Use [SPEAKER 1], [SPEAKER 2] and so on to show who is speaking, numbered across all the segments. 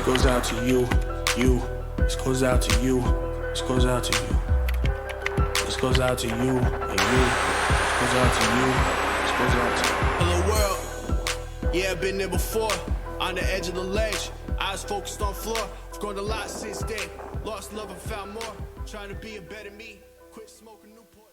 [SPEAKER 1] goes out to you, you. This goes out to you. This goes out to you. This goes out to you and you. This goes out to you. This goes out to you.
[SPEAKER 2] Hello world. Yeah, I've been there before. On the edge of the ledge. Eyes focused on floor. I've grown a lot since then. Lost love and found more. Trying to be a better me. Quit smoking Newport.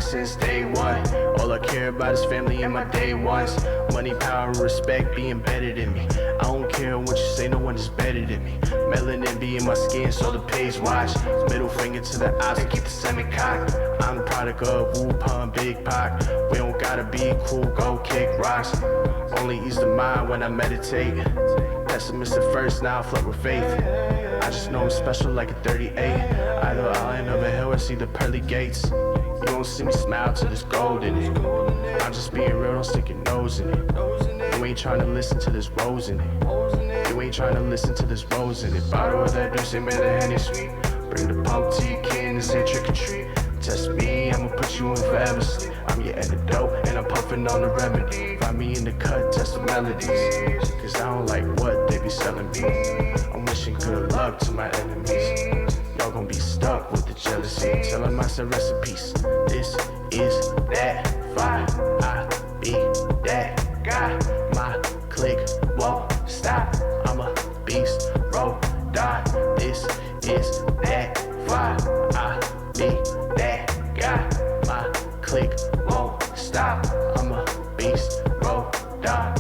[SPEAKER 3] Since day one, all I care about is family and my day ones. Money, power, and respect be embedded in me. I don't care what you say, no one is better than me. Melanin be in my skin, so the pays watch. Middle finger to the eyes, I keep the semi-cocked. I'm the product of Wu-Pun, Big Pac. We don't gotta be cool, go kick rocks. Only ease the mind when I meditate. Pessimist at first, now I flirt with faith. I just know I'm special like a 38. Either island of a hill or see the pearly gates. You don't see me smile till there's gold in it. I'm just being real, don't stick your nose in it. You ain't trying to listen to this rose in it. You ain't trying to listen to this rose in it. Bottle of that juice, man, the Henny sweet. Bring the pump to your kid and say trick or treat. Test me, I'ma put you in forever sleep. I'm your antidote, and I'm puffing on the remedy. Find me in the cut, test the melodies. Cause I don't like what they be selling me. I'm wishing good luck to my enemies. Y'all gon' be stuck with the jealousy. Tell them I said rest in peace. This is that fire. I be that guy. My click won't stop. I'm a beast, roll, die. This is that fire. I be that guy. My click won't stop. I'm a beast, roll, die.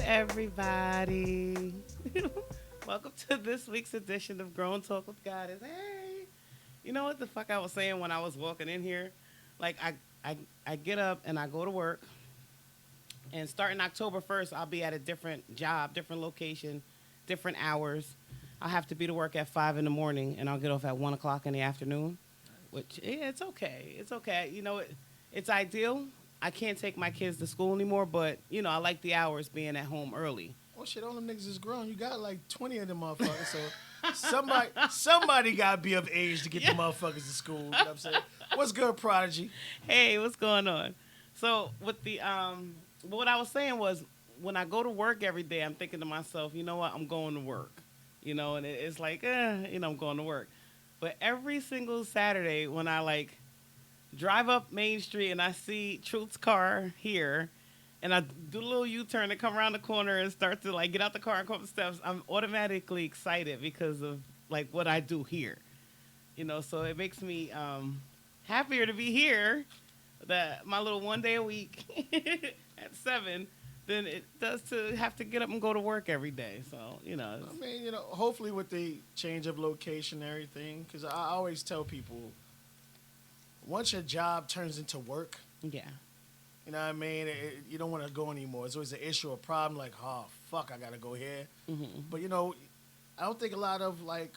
[SPEAKER 4] Everybody. Welcome to this week's edition of Grown Talk with Goddess. Hey, you know what the fuck I was saying when I was walking in here? Like, I get up and I go to work, and starting October 1st, I'll be at a different job, different location, different hours. I'll have to be to work at 5 in the morning, and I'll get off at 1 o'clock in the afternoon, which, yeah, it's okay. It's okay. You know, it's ideal. I can't take my kids to school anymore, but, you know, I like the hours being at home early.
[SPEAKER 5] Oh, shit, all them niggas is grown. You got like 20 of them motherfuckers, so somebody got to be of age to get the motherfuckers to school. You know what I'm saying? What's good, Prodigy?
[SPEAKER 4] Hey, what's going on? So, with the, what I was saying was, when I go to work every day, I'm thinking to myself, you know what, I'm going to work. You know, and it's like, you know, I'm going to work. But every single Saturday when I, like, drive up Main Street and I see Truth's car here, and I do a little U-turn and come around the corner and start to, like, get out the car and come up the steps, I'm automatically excited because of, like, what I do here. You know, so it makes me happier to be here, that my little one day a week at 7, than it does to have to get up and go to work every day. So,
[SPEAKER 5] I mean, hopefully with the change of location and everything, because I always tell people, once your job turns into work,
[SPEAKER 4] yeah.
[SPEAKER 5] you know what I mean, you don't want to go anymore. It's always an issue or problem like, oh, fuck, I got to go here.
[SPEAKER 4] Mm-hmm.
[SPEAKER 5] But, I don't think a lot of, like,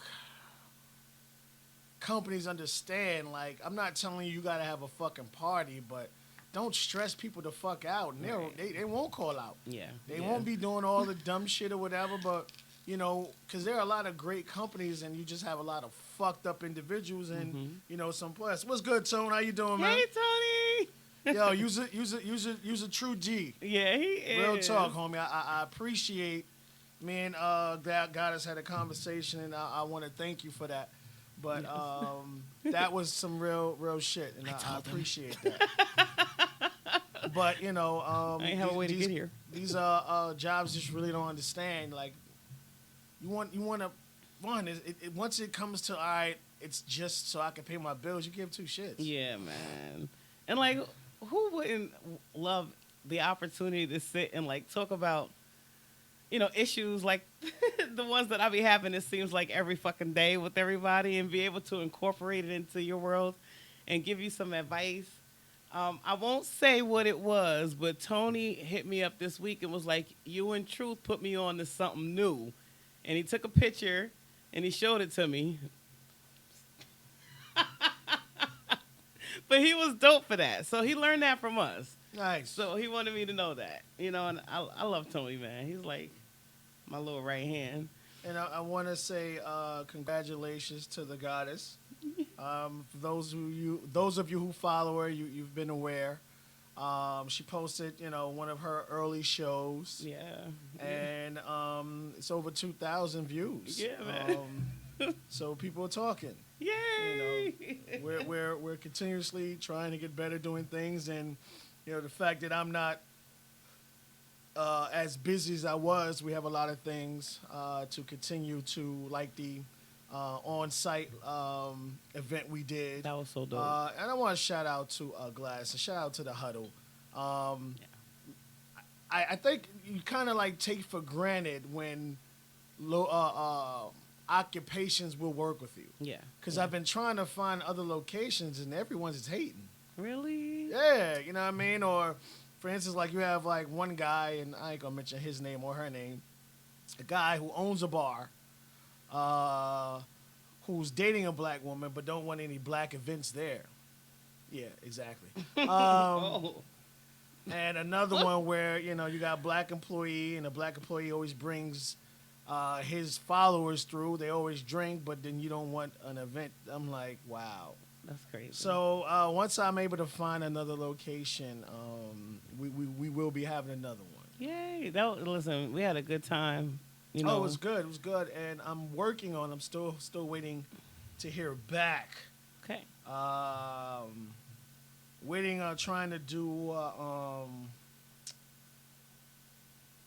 [SPEAKER 5] companies understand, like, I'm not telling you got to have a fucking party, but don't stress people the fuck out. And they won't call out.
[SPEAKER 4] Yeah.
[SPEAKER 5] They won't be doing all the dumb shit or whatever, but, because there are a lot of great companies and you just have a lot of fucked up individuals and, some plus. What's good, Tone? How you doing, man?
[SPEAKER 4] Hey, Tony.
[SPEAKER 5] Yo, use a true G.
[SPEAKER 4] Yeah, he is.
[SPEAKER 5] Real talk, homie. I appreciate, man, that Goddess had a conversation, and I want to thank you for that. But that was some real shit, and I appreciate that. But,
[SPEAKER 4] I ain't have a way to get here.
[SPEAKER 5] These jobs just really don't understand. Like, you want to run. Once it comes to, all right, it's just so I can pay my bills, you give two shits.
[SPEAKER 4] Yeah, man. And, like, who wouldn't love the opportunity to sit and, like, talk about, issues like the ones that I be having, it seems like every fucking day with everybody, and be able to incorporate it into your world and give you some advice. I won't say what it was, but Tony hit me up this week and was like, you and Truth put me on to something new. And he took a picture and he showed it to me. But he was dope for that. So he learned that from us.
[SPEAKER 5] Nice.
[SPEAKER 4] So he wanted me to know that. And I love Tony, man. He's like my little right hand.
[SPEAKER 5] And I want to say congratulations to the Goddess. For those of you who follow her, you've been aware. She posted, one of her early shows.
[SPEAKER 4] Yeah.
[SPEAKER 5] And it's over 2,000 views.
[SPEAKER 4] Yeah, man.
[SPEAKER 5] So people are talking.
[SPEAKER 4] Yay!
[SPEAKER 5] We're continuously trying to get better doing things, and the fact that I'm not as busy as I was, we have a lot of things to continue to, like the on-site event we did.
[SPEAKER 4] That was so dope.
[SPEAKER 5] And I want to shout out to Glass, and shout out to the Huddle. I think you kind of like take for granted when occupations will work with you.
[SPEAKER 4] Yeah.
[SPEAKER 5] Because I've been trying to find other locations, and everyone's just hating.
[SPEAKER 4] Really?
[SPEAKER 5] Yeah, you know what I mean? Or, for instance, like you have like one guy, and I ain't going to mention his name or her name, a guy who owns a bar, who's dating a black woman but don't want any black events there. Yeah, exactly. And another one where, you got a black employee, and a black employee always brings his followers through. They always drink, but then you don't want an event. I'm like, wow.
[SPEAKER 4] That's crazy.
[SPEAKER 5] So once I'm able to find another location, we will be having another one.
[SPEAKER 4] Yay. Listen, we had a good time.
[SPEAKER 5] Oh, it was good. It was good. And I'm working on, I'm still waiting to hear back.
[SPEAKER 4] Okay.
[SPEAKER 5] Trying to do,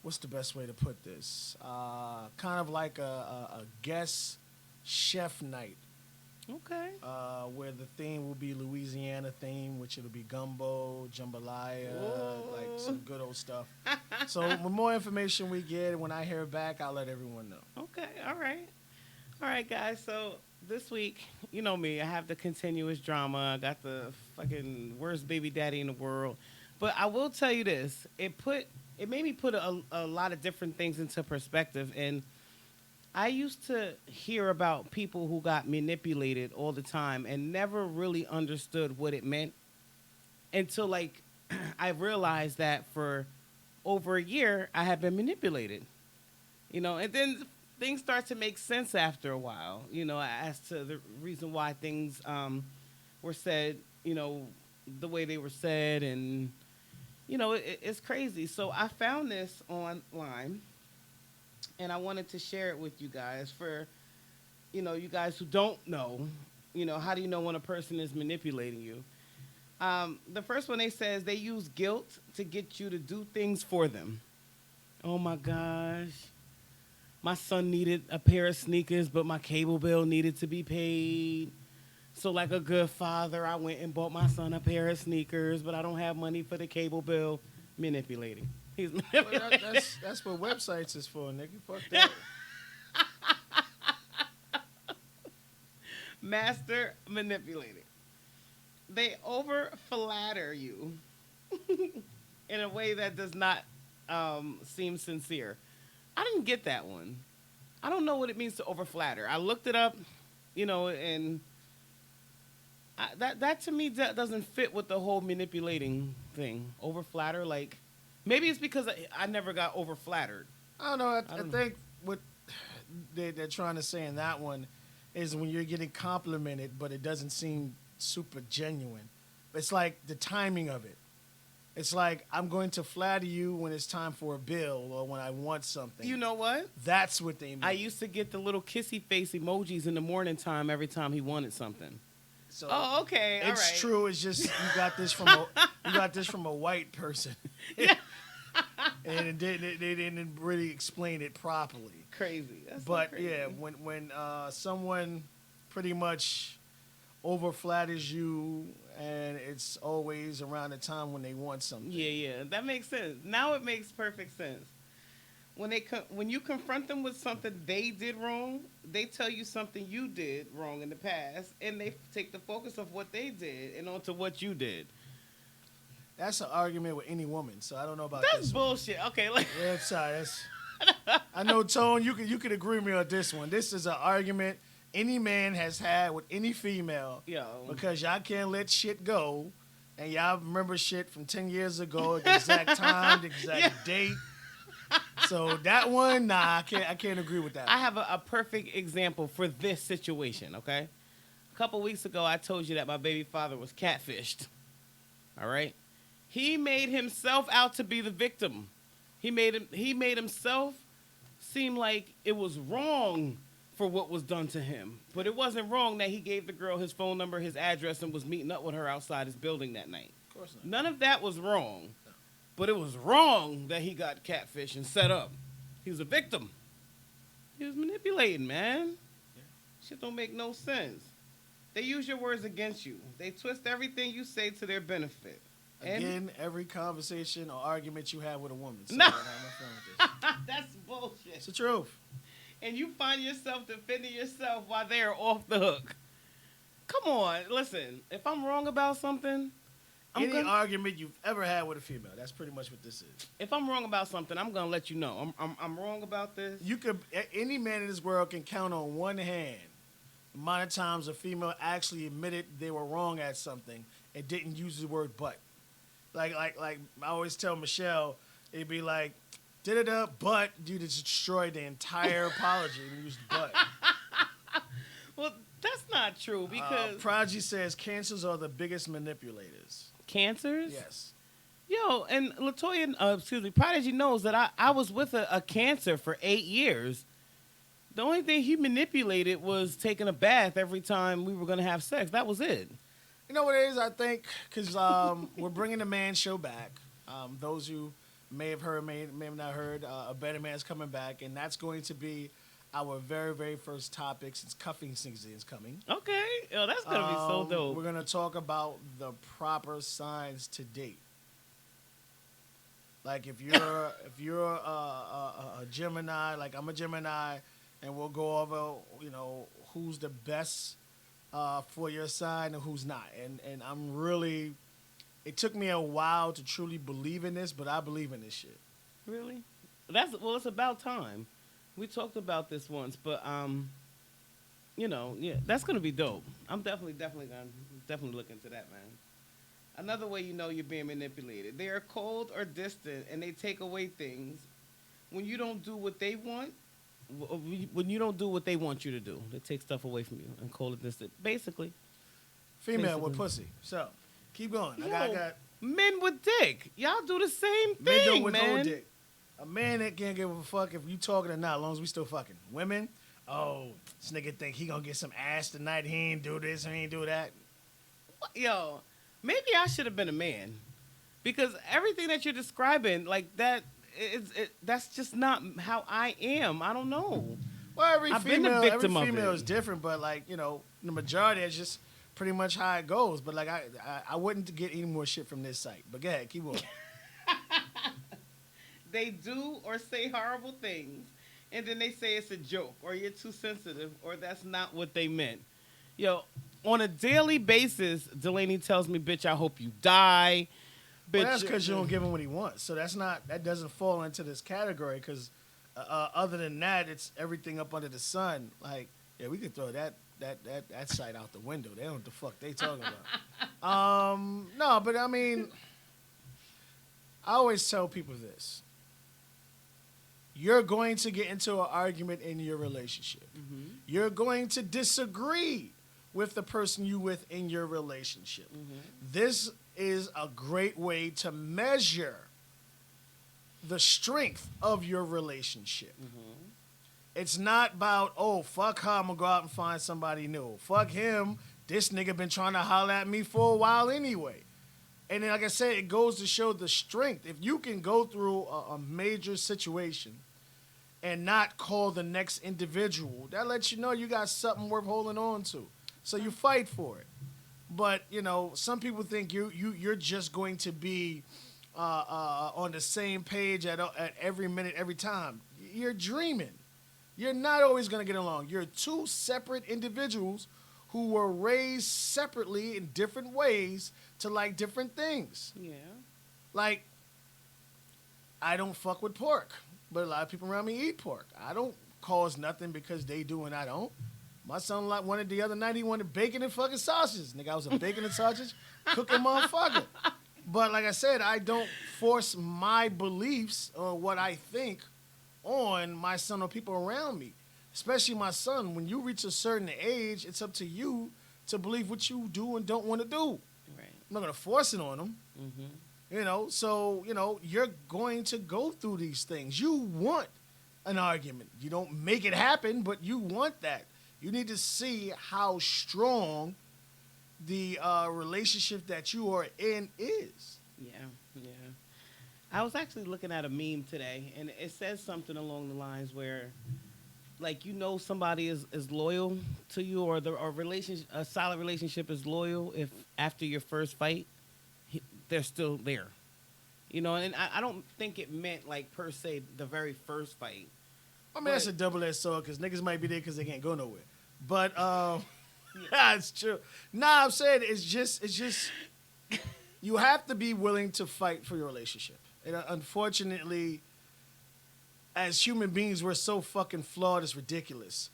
[SPEAKER 5] what's the best way to put this? Kind of like a guest chef night.
[SPEAKER 4] Okay.
[SPEAKER 5] Where the theme will be Louisiana theme, which it'll be gumbo, jambalaya, like some good old stuff. So the more information we get, when I hear back, I'll let everyone know.
[SPEAKER 4] Okay. All right, guys. So this week, you know me, I have the continuous drama. I got the fucking worst baby daddy in the world. But I will tell you this. It made me put a lot of different things into perspective. And I used to hear about people who got manipulated all the time and never really understood what it meant until, like, I realized that for over a year, I had been manipulated. And then things start to make sense after a while, as to the reason why things were said, the way they were said. And, it's crazy. So I found this online, and I wanted to share it with you guys for, you guys who don't know, how do you know when a person is manipulating you? The first one, they says they use guilt to get you to do things for them. Oh my gosh. My son needed a pair of sneakers, but my cable bill needed to be paid. So like a good father, I went and bought my son a pair of sneakers, but I don't have money for the cable bill. Manipulating. He's
[SPEAKER 5] Well,
[SPEAKER 4] manipulating.
[SPEAKER 5] that's what websites is for, nigga. Fuck that.
[SPEAKER 4] Master manipulator. They over flatter you in a way that does not seem sincere. I didn't get that one. I don't know what it means to over flatter. I looked it up, and that to me doesn't fit with the whole manipulating thing. Over flatter, like maybe it's because I never got over flattered.
[SPEAKER 5] I don't know. I
[SPEAKER 4] don't know.
[SPEAKER 5] think what they're trying to say in that one is when you're getting complimented, but it doesn't seem super genuine. It's like the timing of it. It's like I'm going to flatter you when it's time for a bill or when I want something.
[SPEAKER 4] You know what?
[SPEAKER 5] That's what they mean.
[SPEAKER 4] I used to get the little kissy face emojis in the morning time every time he wanted something.
[SPEAKER 5] So
[SPEAKER 4] Oh, okay. All right.
[SPEAKER 5] it's true. It's just you got this from a white person, and they didn't really explain it properly.
[SPEAKER 4] Crazy. That's so
[SPEAKER 5] But
[SPEAKER 4] crazy.
[SPEAKER 5] yeah, when someone pretty much over flatters you, and it's always around the time when they want something.
[SPEAKER 4] Yeah, that makes sense. Now it makes perfect sense. When you confront them with something they did wrong, they tell you something you did wrong in the past, and they take the focus of what they did and onto what you did.
[SPEAKER 5] That's an argument with any woman, so I don't know about
[SPEAKER 4] That's
[SPEAKER 5] this.
[SPEAKER 4] bullshit. Okay, like
[SPEAKER 5] Yeah, sorry. I know, Tone. You could agree with me on this one. This is an argument any man has had with any female.
[SPEAKER 4] Yo.
[SPEAKER 5] Because y'all can't let shit go, and y'all remember shit from 10 years ago, the exact time, the exact date. So that one, nah, I can't agree with that.
[SPEAKER 4] I have a perfect example for this situation, okay? A couple weeks ago, I told you that my baby father was catfished. All right? He made himself out to be the victim. He made himself seem like it was wrong for what was done to him. But it wasn't wrong that he gave the girl his phone number, his address, and was meeting up with her outside his building that night.
[SPEAKER 5] Of course not.
[SPEAKER 4] None of that was wrong. But it was wrong that he got catfished and set up. He was a victim. He was manipulating, man. Shit don't make no sense. They use your words against you. They twist everything you say to their benefit. And
[SPEAKER 5] Again, every conversation or argument you have with a woman. So
[SPEAKER 4] No.
[SPEAKER 5] I have no fun with this.
[SPEAKER 4] that's bullshit.
[SPEAKER 5] It's the truth.
[SPEAKER 4] And you find yourself defending yourself while they're off the hook. Come on, listen. If I'm wrong about something,
[SPEAKER 5] Any argument you've ever had with a female, that's pretty much what this is.
[SPEAKER 4] if I'm wrong about something, I'm gonna let you know. I'm wrong about this.
[SPEAKER 5] Any man in this world can count on one hand the amount of times a female actually admitted they were wrong at something and didn't use the word but. Like I always tell Michelle, it'd be like, da-da-da, but you just destroyed the entire apology and used but.
[SPEAKER 4] Well, that's not true because
[SPEAKER 5] Prodigy says cancers are the biggest manipulators.
[SPEAKER 4] cancers.
[SPEAKER 5] Yes.
[SPEAKER 4] Yo, and Latoya, Prodigy knows that I was with a cancer for 8 years. The only thing he manipulated was taking a bath every time we were going to have sex. That was it.
[SPEAKER 5] You know what it is, I think, because we're bringing the man show back. Those who may have heard, may have not heard, A Better Man's coming back, and that's going to be our very, very first topic since cuffing season is coming.
[SPEAKER 4] Okay. Yo, that's going to be so dope.
[SPEAKER 5] We're going to talk about the proper signs to date. Like if you're a Gemini, like I'm a Gemini, and we'll go over, who's the best for your sign and who's not. And I'm really, it took me a while to truly believe in this, but I believe in this shit.
[SPEAKER 4] Really? It's about time. We talked about this once, but that's gonna be dope. I'm definitely gonna look into that, man. Another way you know you're being manipulated. They are cold or distant, and they take away things when you don't do what they want. When you don't do what they want you to do, they take stuff away from you and cold or distant. Basically,
[SPEAKER 5] Female with
[SPEAKER 4] Basically.
[SPEAKER 5] pussy. So, keep going.
[SPEAKER 4] Yo,
[SPEAKER 5] I got
[SPEAKER 4] men with dick. Y'all do the same
[SPEAKER 5] men don't
[SPEAKER 4] thing,
[SPEAKER 5] withhold
[SPEAKER 4] man.
[SPEAKER 5] dick. A man that can't give a fuck if you talking or not, as long as we still fucking. Women, this nigga think he gonna get some ass tonight. He ain't do this, he ain't do that.
[SPEAKER 4] Yo, maybe I should have been a man, because everything that you're describing, like that, that's just not how I am. I don't know.
[SPEAKER 5] Well, every
[SPEAKER 4] I've been the
[SPEAKER 5] female,
[SPEAKER 4] victim of
[SPEAKER 5] female
[SPEAKER 4] it.
[SPEAKER 5] is different, but like the majority is just pretty much how it goes. But like I wouldn't get any more shit from this site. But go ahead, keep going.
[SPEAKER 4] they do or say horrible things, and then they say it's a joke, or you're too sensitive, or that's not what they meant. Yo, on a daily basis, Delaney tells me, "Bitch, I hope you die."
[SPEAKER 5] But that's because you don't give him what he wants. So that doesn't fall into this category. Because other than that, it's everything up under the sun. Like, yeah, we could throw that site out the window. They don't know what the fuck they talking about. No, but I mean, I always tell people this: you're going to get into an argument in your relationship. Mm-hmm. You're going to disagree with the person you with in your relationship. Mm-hmm. This is a great way to measure the strength of your relationship. Mm-hmm. It's not about, oh, fuck her, I'm going to go out and find somebody new. Fuck him, this nigga been trying to holler at me for a while anyway. And then, like I said, it goes to show the strength. If you can go through a major situation and not call the next individual, that lets you know you got something worth holding on to. So you fight for it. But, you know, some people think you're just going to be on the same page at every minute, every time. You're dreaming. You're not always going to get along. You're two separate individuals who were raised separately in different ways to like different things.
[SPEAKER 4] Yeah.
[SPEAKER 5] Like, I don't fuck with pork, but a lot of people around me eat pork. I don't cause nothing because they do and I don't. My son wanted the other night, he wanted bacon and fucking sausages. Nigga, I was a bacon and sausage cooking motherfucker. But like I said, I don't force my beliefs or what I think on my son or people around me. Especially my son. When you reach a certain age, it's up to you to believe what you do and don't want to do.
[SPEAKER 4] Right.
[SPEAKER 5] I'm not going to force it on them. Mm-hmm. You know, so, you know, you're going to go through these things. You want an argument. You don't make it happen, but you want that. You need to see how strong the relationship that you are in is.
[SPEAKER 4] Yeah, yeah. I was actually looking at a meme today, and it says something along the lines where, like, you know, somebody is loyal to you, or a solid relationship is loyal if after your first fight, they're still there. You know, and I don't think it meant, like, per se, the very first fight.
[SPEAKER 5] I mean, that's a double-edged sword, because niggas might be there because they can't go nowhere. But, yeah, it's true. Nah, I'm saying it's just, you have to be willing to fight for your relationship. And unfortunately, as human beings, we're so fucking flawed, it's ridiculous.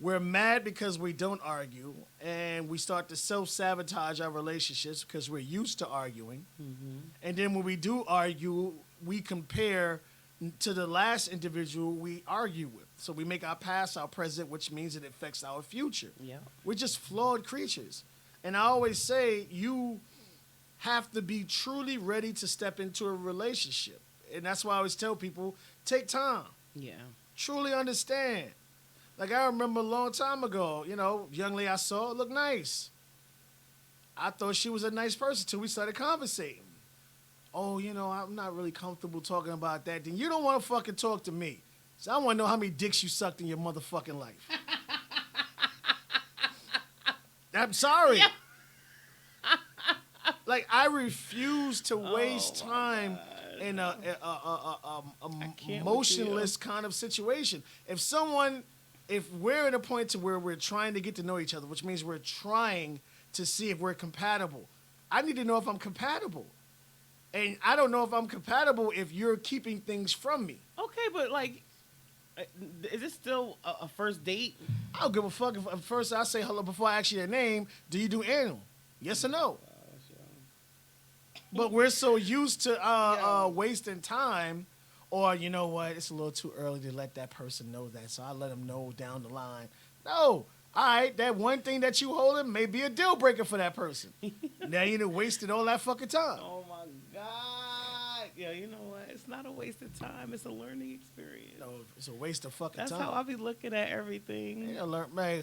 [SPEAKER 5] We're mad because we don't argue, and we start to self-sabotage our relationships because we're used to arguing. Mm-hmm. And then when we do argue, we compare to the last individual we argue with. So we make our past our present, which means it affects our future. Yeah. We're just flawed creatures. And I always say you have to be truly ready to step into a relationship. And that's why I always tell people, take time.
[SPEAKER 4] Yeah.
[SPEAKER 5] Truly understand. Like, I remember a long time ago, you know, young lady I saw looked nice. I thought she was a nice person till we started conversating. Oh, you know, I'm not really comfortable talking about that. Then you don't want to fucking talk to me. So I want to know how many dicks you sucked in your motherfucking life. I'm sorry. Yeah. Like, I refuse to waste time in a emotionless kind of situation. If we're at a point to where we're trying to get to know each other, which means we're trying to see if we're compatible, I need to know if I'm compatible. And I don't know if I'm compatible if you're keeping things from me.
[SPEAKER 4] Okay, but, like, is it still a first date?
[SPEAKER 5] I don't give a fuck. If first I say hello before I ask you their name, do you do anal? Yes or no? But we're so used to wasting time, or you know what, it's a little too early to let that person know that, so I let them know down the line. No, all right, that one thing that you holding may be a deal breaker for that person. Now you done wasted all that fucking time.
[SPEAKER 4] Oh my God. Yeah, you know what? It's not a waste of time. It's a learning experience.
[SPEAKER 5] No, it's a waste of fucking
[SPEAKER 4] time.
[SPEAKER 5] That's
[SPEAKER 4] how I be looking at everything.
[SPEAKER 5] Yeah, learning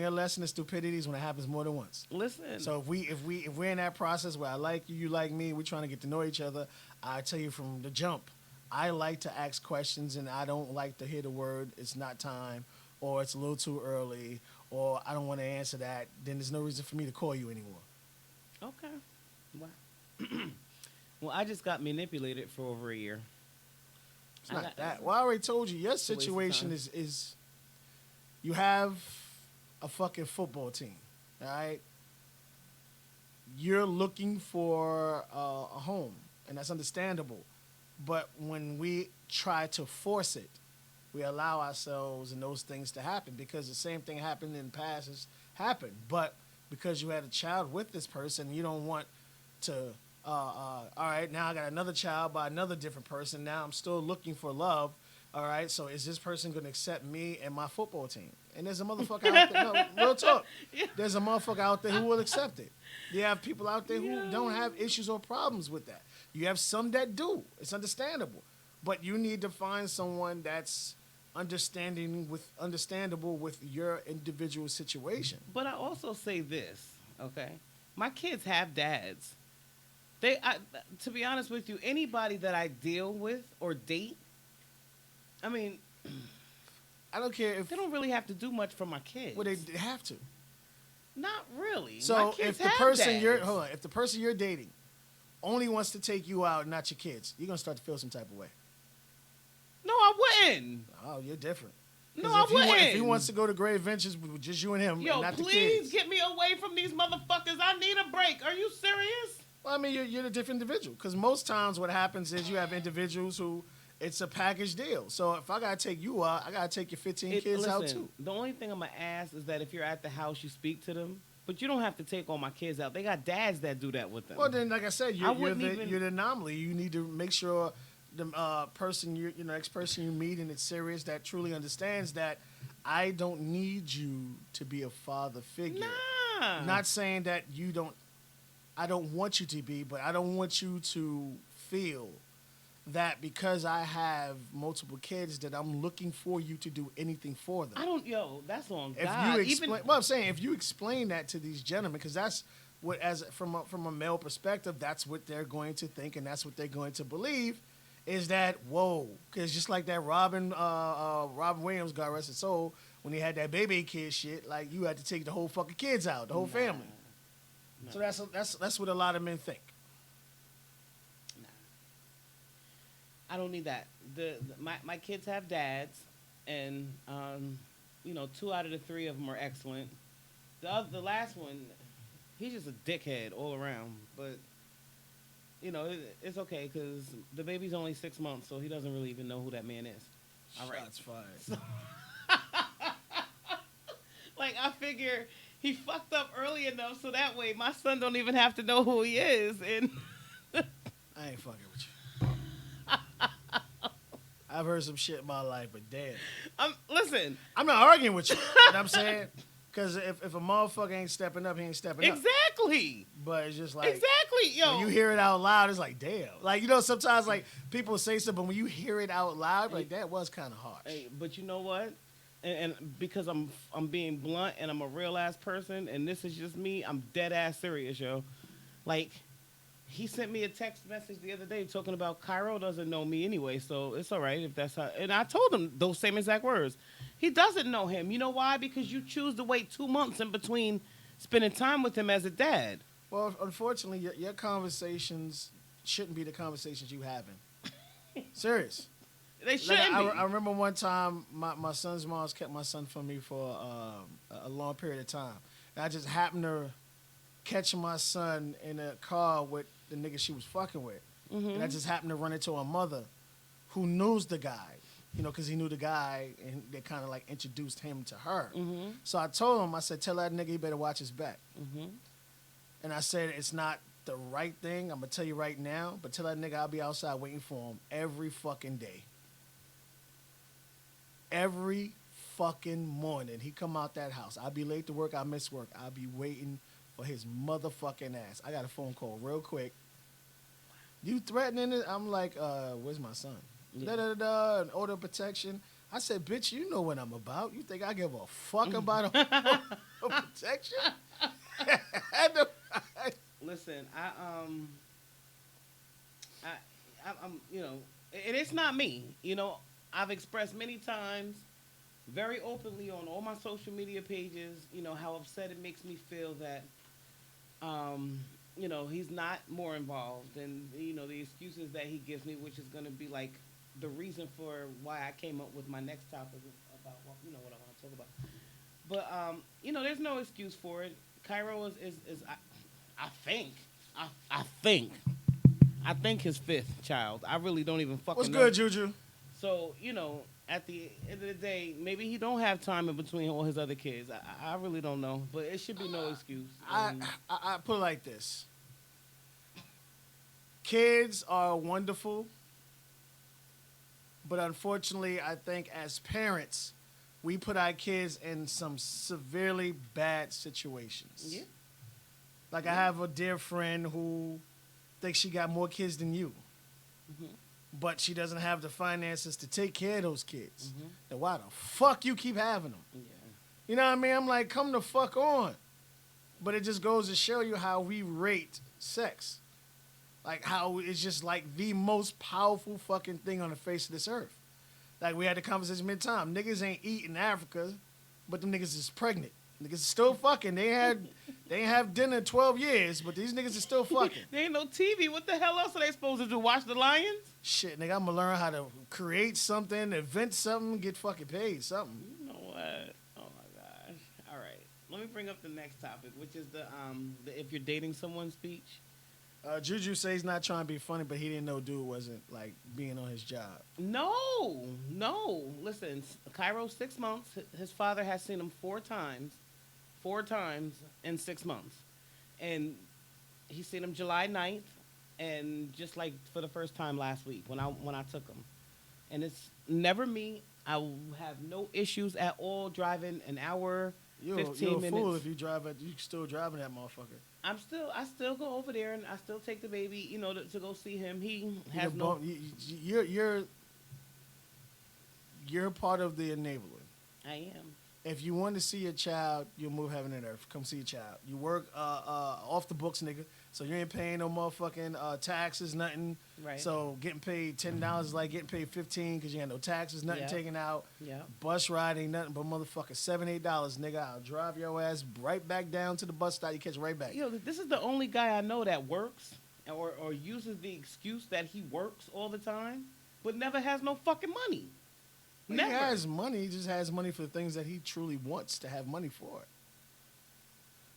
[SPEAKER 5] a lesson is stupidity is when it happens more than once.
[SPEAKER 4] Listen.
[SPEAKER 5] So if we're in that process where I like you, you like me, we're trying to get to know each other, I tell you from the jump, I like to ask questions and I don't like to hear the word, it's not time, or it's a little too early, or I don't want to answer that, then there's no reason for me to call you anymore.
[SPEAKER 4] Okay. Wow. Well, I just got manipulated for over a year.
[SPEAKER 5] It's not that. Well, I already told you. Your
[SPEAKER 4] waste of
[SPEAKER 5] situation
[SPEAKER 4] time.
[SPEAKER 5] is you have a fucking football team, all right? You're looking for a home, and that's understandable. But when we try to force it, we allow ourselves and those things to happen because the same thing happened in the past has happened. But because you had a child with this person, you don't want to, all right, now I got another child by another different person. Now I'm still looking for love. All right, so is this person going to accept me and my football team? And there's a motherfucker out there. No, real talk. There's a motherfucker out there who will accept it. You have people out there who don't have issues or problems with that. You have some that do. It's understandable. But you need to find someone that's understandable with your individual situation.
[SPEAKER 4] But I also say this, okay? My kids have dads. To be honest with you, anybody that I deal with or date, I mean,
[SPEAKER 5] I don't care if
[SPEAKER 4] they don't really have to do much for my kids.
[SPEAKER 5] well, they have to.
[SPEAKER 4] Not really.
[SPEAKER 5] So
[SPEAKER 4] My kids
[SPEAKER 5] if the
[SPEAKER 4] have
[SPEAKER 5] person
[SPEAKER 4] dads.
[SPEAKER 5] if the person you're dating only wants to take you out, not your kids, you're gonna start to feel some type of way.
[SPEAKER 4] No, I wouldn't.
[SPEAKER 5] Oh, you're different.
[SPEAKER 4] No,
[SPEAKER 5] 'Cause
[SPEAKER 4] I
[SPEAKER 5] if he wa-
[SPEAKER 4] wouldn't.
[SPEAKER 5] If he wants to go to great adventures with just you and him,
[SPEAKER 4] Yo,
[SPEAKER 5] and not the
[SPEAKER 4] please
[SPEAKER 5] kids.
[SPEAKER 4] get me away from these motherfuckers. I need a break. Are you serious?
[SPEAKER 5] Well, I mean, you're a different individual. Because most times what happens is you have individuals who it's a package deal. So if I gotta take you out, I gotta take your 15 kids out too.
[SPEAKER 4] The only thing I'm gonna ask is that if you're at the house, you speak to them, but you don't have to take all my kids out. They got dads that do that with them.
[SPEAKER 5] Well, then, like I said,
[SPEAKER 4] I
[SPEAKER 5] you're
[SPEAKER 4] wouldn't even-
[SPEAKER 5] the anomaly. You need to make sure the person next person you meet and it's serious that truly understands that I don't need you to be a father figure.
[SPEAKER 4] Nah.
[SPEAKER 5] Not saying that I don't want you to be, but I don't want you to feel that because I have multiple kids that I'm looking for you to do anything for them.
[SPEAKER 4] That's on
[SPEAKER 5] If
[SPEAKER 4] God.
[SPEAKER 5] you explain, well, I'm saying if you explain that to these gentlemen, because that's what, from a male perspective, that's what they're going to think and that's what they're going to believe, is that whoa? Because just like that Robin Williams, God rest his soul, when he had that baby kid shit, like you had to take the whole fucking kids out, the whole family. So that's what a lot of men think.
[SPEAKER 4] I don't need that. My kids have dads, and 2 out of the 3 of them are excellent. The last one, he's just a dickhead all around. But it's okay because the baby's only 6 months, so he doesn't really even know who that man is. All right.
[SPEAKER 5] Shots fired.
[SPEAKER 4] Like I figure he fucked up early enough so that way my son don't even have to know who he is. And
[SPEAKER 5] I ain't fucking with you. I've heard some shit in my life, but damn.
[SPEAKER 4] Listen.
[SPEAKER 5] I'm not arguing with you. You know what I'm saying? Because if a motherfucker ain't stepping up, he ain't stepping up.
[SPEAKER 4] Exactly.
[SPEAKER 5] But it's just like...
[SPEAKER 4] Exactly, yo.
[SPEAKER 5] When you hear it out loud, it's like, damn. Like, sometimes, like, people say something, but when you hear it out loud, like, that was kind of harsh.
[SPEAKER 4] Hey, but you know what? And because I'm being blunt and I'm a real ass person and this is just me, I'm dead ass serious, yo. Like, he sent me a text message the other day talking about Cairo doesn't know me anyway, so it's all right if that's how. And I told him those same exact words. He doesn't know him. You know why? Because you choose to wait 2 months in between spending time with him as a dad.
[SPEAKER 5] Well, unfortunately, your conversations shouldn't be the conversations you having. Serious.
[SPEAKER 4] They shouldn't be.
[SPEAKER 5] I remember one time my son's mom's kept my son from me for a long period of time. And I just happened to catch my son in a car with the nigga she was fucking with. Mm-hmm. And I just happened to run into a mother who knows the guy, because he knew the guy and they kind of like introduced him to her. Mm-hmm. So I told him, I said, tell that nigga he better watch his back. Mm-hmm. And I said, it's not the right thing. I'm going to tell you right now, but tell that nigga I'll be outside waiting for him every fucking day. Every fucking morning he come out that house. I'll be late to work. I miss work. I'll be waiting for his motherfucking ass. I got a phone call real quick. You threatening it? I'm like, where's my son?
[SPEAKER 4] Yeah.
[SPEAKER 5] Da-da-da-da, an order of protection. I said, bitch, you know what I'm about. You think I give a fuck about a protection?
[SPEAKER 4] Listen, I'm, and it's not me. I've expressed many times, very openly on all my social media pages, how upset it makes me feel that you know, he's not more involved, and you know the excuses that he gives me, which is going to be like the reason for why I came up with my next topic about you know what I want to talk about. But you know, there's no excuse for it. Cairo is I think I think I think his fifth child. I really don't even fucking
[SPEAKER 5] What's
[SPEAKER 4] know.
[SPEAKER 5] good, Juju?
[SPEAKER 4] So you know, at the end of the day, maybe he don't have time in between all his other kids. I really don't know, but it should be no excuse.
[SPEAKER 5] I put it like this. Kids are wonderful, but unfortunately, I think as parents, we put our kids in some severely bad situations.
[SPEAKER 4] Yeah.
[SPEAKER 5] Like I have a dear friend who thinks she got more kids than you, but she doesn't have the finances to take care of those kids. Then why the fuck you keep having them?
[SPEAKER 4] Yeah.
[SPEAKER 5] You know what I mean? I'm like, come the fuck on. But it just goes to show you how we rate sex. Like how it's just like the most powerful fucking thing on the face of this earth. Like we had the conversation mid-time. Niggas ain't eating in Africa, but them niggas is pregnant. Niggas is still fucking. They ain't have dinner in 12 years, but these niggas is still fucking.
[SPEAKER 4] There ain't no TV. What the hell else are they supposed to do? Watch the Lions?
[SPEAKER 5] Shit, nigga, I'm gonna learn how to create something, invent something, get fucking paid, something.
[SPEAKER 4] You know what? Oh my gosh. All right. Let me bring up the next topic, which is the if you're dating someone speech.
[SPEAKER 5] Juju says he's not trying to be funny, but he didn't know dude wasn't like being on his job.
[SPEAKER 4] No. Listen, Cairo 6 months. His father has seen him 4 times in 6 months, and he's seen him July 9th, and just like for the first time last week when I took him, and it's never me. I will have no issues at all driving an hour,
[SPEAKER 5] You're
[SPEAKER 4] 15
[SPEAKER 5] a
[SPEAKER 4] minutes.
[SPEAKER 5] fool if you still driving that motherfucker.
[SPEAKER 4] I still go over there and I still take the baby, you know, to go see him. He
[SPEAKER 5] You
[SPEAKER 4] has
[SPEAKER 5] can
[SPEAKER 4] no.
[SPEAKER 5] bump- you're part of the enabler.
[SPEAKER 4] I am.
[SPEAKER 5] If you want to see your child, you'll move heaven and earth. Come see your child. You work off the books, nigga. So you ain't paying no motherfucking taxes, nothing.
[SPEAKER 4] Right.
[SPEAKER 5] So getting paid $10 is like getting paid $15 because you had no taxes, nothing
[SPEAKER 4] Yeah.
[SPEAKER 5] taken out.
[SPEAKER 4] Yeah.
[SPEAKER 5] Bus ride ain't nothing but motherfucking $7-8, nigga. I'll drive your ass right back down to the bus stop. You catch right back.
[SPEAKER 4] You know, this is the only guy I know that works or uses the excuse that he works all the time, but never has no fucking money.
[SPEAKER 5] He
[SPEAKER 4] Never.
[SPEAKER 5] has money. He just has money for the things that he truly wants to have money for.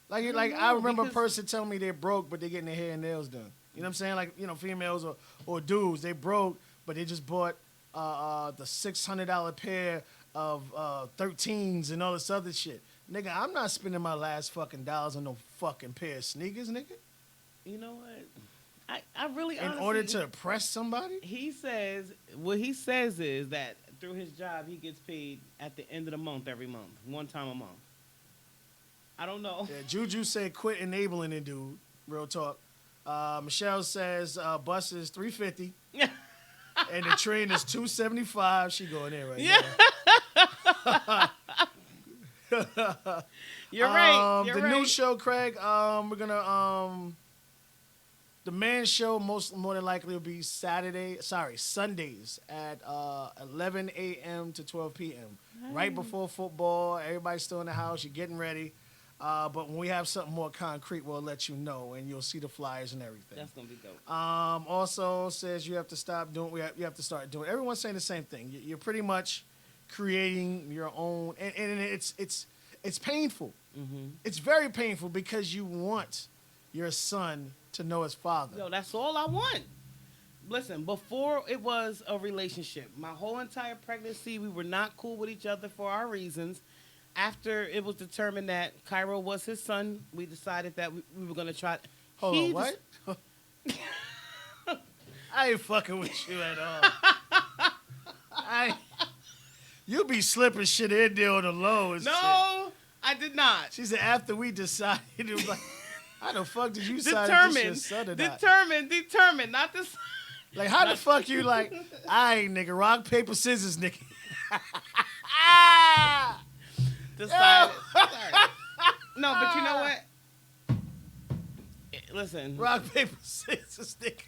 [SPEAKER 5] Like I remember a
[SPEAKER 4] because-
[SPEAKER 5] person telling me they're broke, but they're getting their hair and nails done. You know what I'm saying? Like, you know, females or dudes, they broke, but they just bought the $600 pair of 13s and all this other shit. Nigga, I'm not spending my last fucking dollars on no fucking pair of sneakers, nigga.
[SPEAKER 4] You know what? I really
[SPEAKER 5] In
[SPEAKER 4] honestly,
[SPEAKER 5] order to impress somebody?
[SPEAKER 4] he says what he says is that through his job he gets paid at the end of the month every month, one time a month. I don't know.
[SPEAKER 5] Yeah, Juju said quit enabling it, dude. Real talk. Michelle says bus is $350 and the train is $275. She going there right now.
[SPEAKER 4] You're right. You're
[SPEAKER 5] the
[SPEAKER 4] right.
[SPEAKER 5] new show, Craig. We're gonna the man show more than likely will be Sundays at 11 a.m. to 12 p.m. Right before football. Everybody's still in the house. You're getting ready. But when we have something more concrete, we'll let you know, and you'll see the flyers and everything.
[SPEAKER 4] That's gonna be dope.
[SPEAKER 5] Also says you have to stop doing. You have to start doing. Everyone's saying the same thing. You're pretty much creating your own, and it's painful.
[SPEAKER 4] Mm-hmm.
[SPEAKER 5] It's very painful because you want your son to know his father.
[SPEAKER 4] Yo, that's all I want. Listen, before it was a relationship, my whole entire pregnancy, we were not cool with each other for our reasons. After it was determined that Cairo was his son, we decided that we were going to try.
[SPEAKER 5] Hold
[SPEAKER 4] He
[SPEAKER 5] on, what? I ain't fucking with you at all. You be slipping shit in there on the low and shit.
[SPEAKER 4] No, I did not.
[SPEAKER 5] She said after we decided, it was like, how the fuck did you decide this your son or not?
[SPEAKER 4] Determined, not this.
[SPEAKER 5] Like, how the fuck you like, I ain't nigga, rock, paper, scissors, nigga.
[SPEAKER 4] Decided. Sorry. No, but you know what? Listen.
[SPEAKER 5] Rock, paper, scissors, nigga.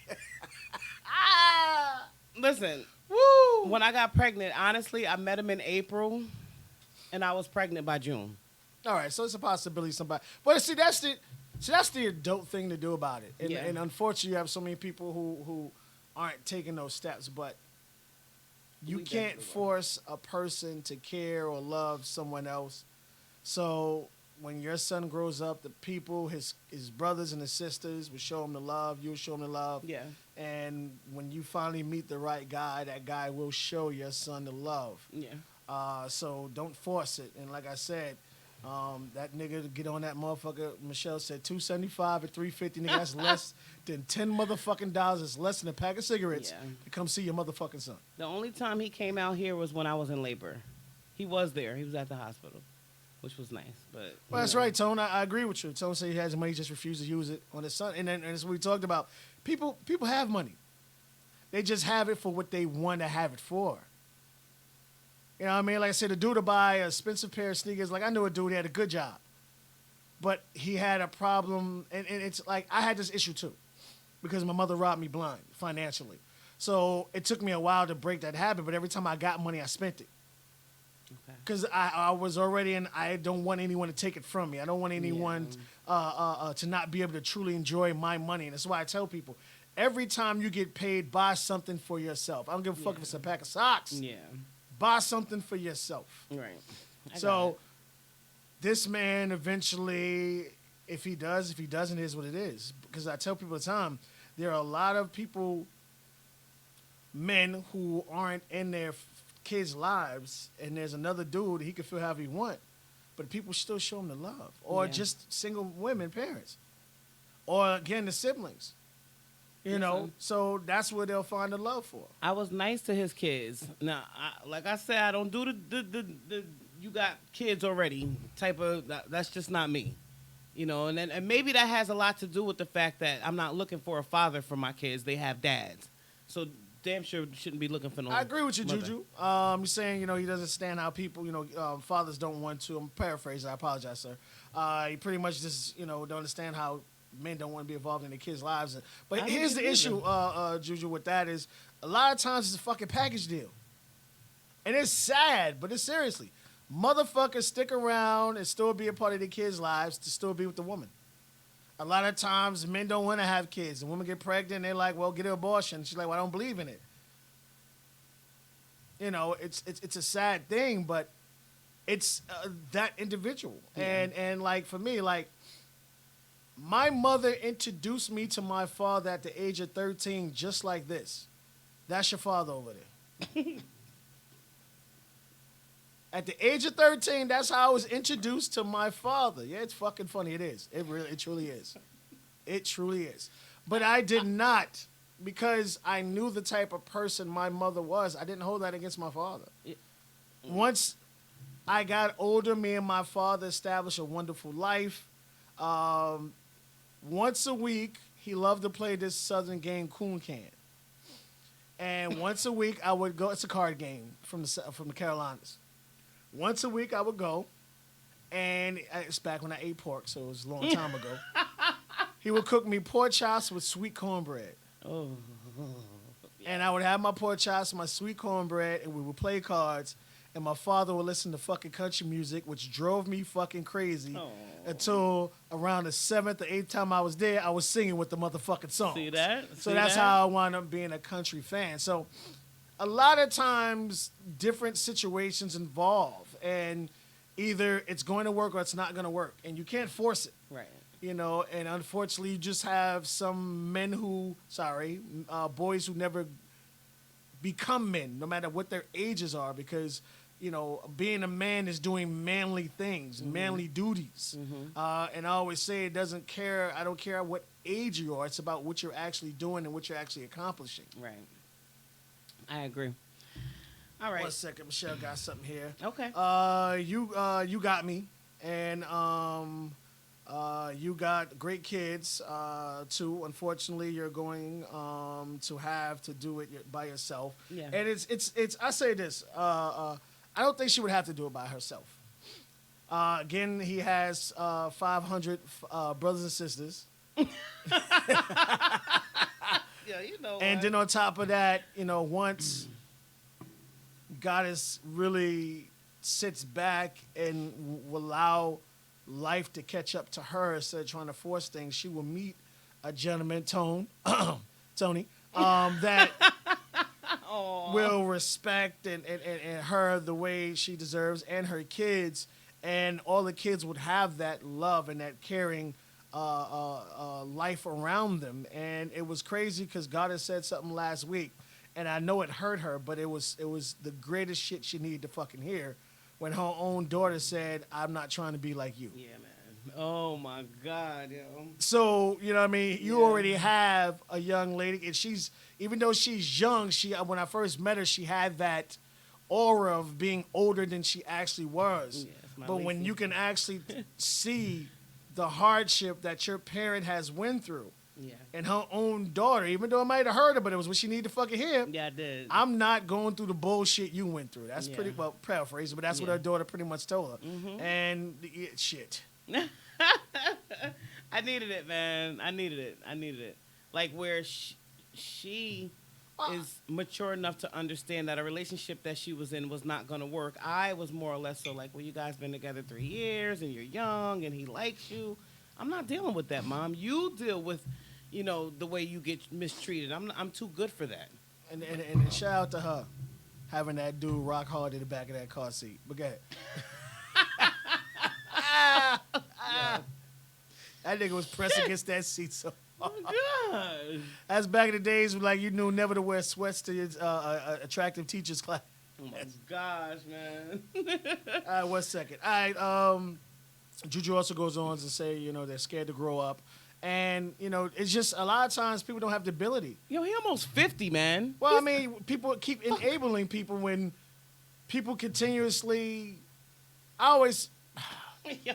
[SPEAKER 4] Listen.
[SPEAKER 5] Woo!
[SPEAKER 4] When I got pregnant, honestly, I met him in April, and I was pregnant by June.
[SPEAKER 5] All right, so it's a possibility somebody. But see, that's the So that's the adult thing to do about it. And,
[SPEAKER 4] Yeah.
[SPEAKER 5] and unfortunately, you have so many people who aren't taking those steps. But you
[SPEAKER 4] We
[SPEAKER 5] can't
[SPEAKER 4] definitely
[SPEAKER 5] force a person to care or love someone else. So when your son grows up, the people, his brothers and his sisters will show him the love. You'll show him the love.
[SPEAKER 4] Yeah.
[SPEAKER 5] And when you finally meet the right guy, that guy will show your son the love.
[SPEAKER 4] Yeah.
[SPEAKER 5] So don't force it. And like I said, that nigga to get on that motherfucker, Michelle said $275 at $350, nigga, that's less than $10 motherfucking dollars. It's less than a pack of cigarettes
[SPEAKER 4] Yeah.
[SPEAKER 5] to come see your motherfucking son.
[SPEAKER 4] The only time he came out here was when I was in labor. He was there. He was at the hospital, which was nice. But
[SPEAKER 5] Well, that's right, Tone. I agree with you. Tone said he has money, just refused to use it on his son. And then as we talked about, people have money. They just have it for what they want to have it for. You know what I mean? Like I said, a dude to buy a expensive pair of sneakers. Like I knew a dude, he had a good job. But he had a problem, and it's like I had this issue too. Because my mother robbed me blind financially. So it took me a while to break that habit, but every time I got money, I spent it.
[SPEAKER 4] Okay.
[SPEAKER 5] Because I was already in, I don't want anyone to take it from me. I don't want anyone to not be able to truly enjoy my money. And that's why I tell people, every time you get paid, buy something for yourself. I don't give a fuck if it's a pack of socks.
[SPEAKER 4] Yeah.
[SPEAKER 5] Buy something for yourself.
[SPEAKER 4] Right. I got
[SPEAKER 5] So
[SPEAKER 4] it.
[SPEAKER 5] this man eventually, if he doesn't, it is what it is. Because I tell people all the time, there are a lot of people, men who aren't in their kids' lives, and there's another dude, he can feel however he want, but people still show him the love. Or
[SPEAKER 4] Yeah.
[SPEAKER 5] just single women, parents. Or again, the siblings. You know,
[SPEAKER 4] Listen.
[SPEAKER 5] so that's where they'll find the love for.
[SPEAKER 4] I was nice to his kids. Now, like I said, I don't do the you got kids already type of. That's just not me, you know. And maybe that has a lot to do with the fact that I'm not looking for a father for my kids. They have dads, so damn sure shouldn't be looking for no.
[SPEAKER 5] I agree with you,
[SPEAKER 4] mother.
[SPEAKER 5] Juju. You're saying, he doesn't understand how people, fathers don't want to. I'm paraphrasing. I apologize, sir. He pretty much just, don't understand how men don't want to be involved in their kids' lives. But
[SPEAKER 4] I don't
[SPEAKER 5] here's
[SPEAKER 4] get
[SPEAKER 5] the
[SPEAKER 4] it
[SPEAKER 5] issue, Juju, with that is a lot of times it's a fucking package deal. And it's sad, but it's seriously. Motherfuckers stick around and still be a part of their kids' lives to still be with the woman. A lot of times men don't want to have kids. The women get pregnant, they're like, well, get an abortion. She's like, well, I don't believe in it. It's a sad thing, but it's that individual.
[SPEAKER 4] Yeah.
[SPEAKER 5] And like for me, like my mother introduced me to my father at the age of 13 just like this. That's your father over there. At the age of 13, that's how I was introduced to my father. Yeah, it's fucking funny. It is. It truly is. It truly is. But I did not, because I knew the type of person my mother was. I didn't hold that against my father.
[SPEAKER 4] Yeah.
[SPEAKER 5] Once I got older, me and my father established a wonderful life. Once a week, he loved to play this Southern game, Coon Can. And once a week, I would go. It's a card game from the Carolinas. Once a week, I would go, and it's back when I ate pork, so it was a long time ago. He would cook me pork chops with sweet cornbread.
[SPEAKER 4] Oh.
[SPEAKER 5] And I would have my pork chops, my sweet cornbread, and we would play cards. And my father would listen to fucking country music, which drove me fucking crazy.
[SPEAKER 4] Oh.
[SPEAKER 5] Until around the 7th or 8th time I was there, I was singing with the motherfucking songs.
[SPEAKER 4] See that?
[SPEAKER 5] So
[SPEAKER 4] See
[SPEAKER 5] that's
[SPEAKER 4] that?
[SPEAKER 5] how I wound up being a country fan. So a lot of times, different situations involve. And either it's going to work or it's not going to work. And you can't force it.
[SPEAKER 4] Right.
[SPEAKER 5] And unfortunately, you just have some men boys who never become men, no matter what their ages are, because, being a man is doing manly things, manly duties. And I always say I don't care what age you are, it's about what you're actually doing and what you're actually accomplishing.
[SPEAKER 4] Right. I agree. All right.
[SPEAKER 5] 1 second, Michelle got something here.
[SPEAKER 4] Okay.
[SPEAKER 5] You got me, and you got great kids too. Unfortunately, you're going to have to do it by yourself.
[SPEAKER 4] Yeah.
[SPEAKER 5] And it's. I say this. I don't think she would have to do it by herself. Again, he has 500 brothers and sisters.
[SPEAKER 4] Yeah, you know.
[SPEAKER 5] And then on top of that, once Goddess really sits back and will allow life to catch up to her instead of trying to force things, she will meet a gentleman, Tony, that will respect and her the way she deserves and her kids, and all the kids would have that love and that caring life around them. And it was crazy because God has said something last week, and I know it hurt her, but it was the greatest shit she needed to fucking hear when her own daughter said, "I'm not trying to be like you."
[SPEAKER 4] Yeah, man. Oh my God, yo.
[SPEAKER 5] So, you know what I mean? You already have a young lady, and she's, even though she's young, when I first met her, she had that aura of being older than she actually was.
[SPEAKER 4] Yeah, it's my
[SPEAKER 5] but when
[SPEAKER 4] Lacey.
[SPEAKER 5] you can actually see the hardship that your parent has went through,
[SPEAKER 4] Yeah.
[SPEAKER 5] and her own daughter, even though it might have hurt her, but it was what she needed to fucking hear.
[SPEAKER 4] Yeah, I did.
[SPEAKER 5] I'm not going through the bullshit you went through. That's
[SPEAKER 4] Yeah.
[SPEAKER 5] pretty well paraphrasing, but that's what
[SPEAKER 4] Yeah.
[SPEAKER 5] her daughter pretty much told her. And shit.
[SPEAKER 4] I needed it, man. I needed it. Like where she is mature enough to understand that a relationship that she was in was not going to work. I was more or less so like, well, you guys been together 3 years and you're young and he likes you. I'm not dealing with that, Mom. You deal with, the way you get mistreated. I'm too good for that.
[SPEAKER 5] And shout out to her having that dude rock hard in the back of that car seat. But go ahead. That nigga was pressed against that seat so hard.
[SPEAKER 4] Oh, God.
[SPEAKER 5] That's back in the days when, like, you knew never to wear sweats to your attractive teacher's class.
[SPEAKER 4] Oh, my gosh, man.
[SPEAKER 5] All right, 1 second. All right, Juju also goes on to say, they're scared to grow up. And, it's just a lot of times people don't have the ability.
[SPEAKER 4] Yo, he almost 50, man.
[SPEAKER 5] Well, I mean, people keep enabling people when people continuously...
[SPEAKER 4] Yo,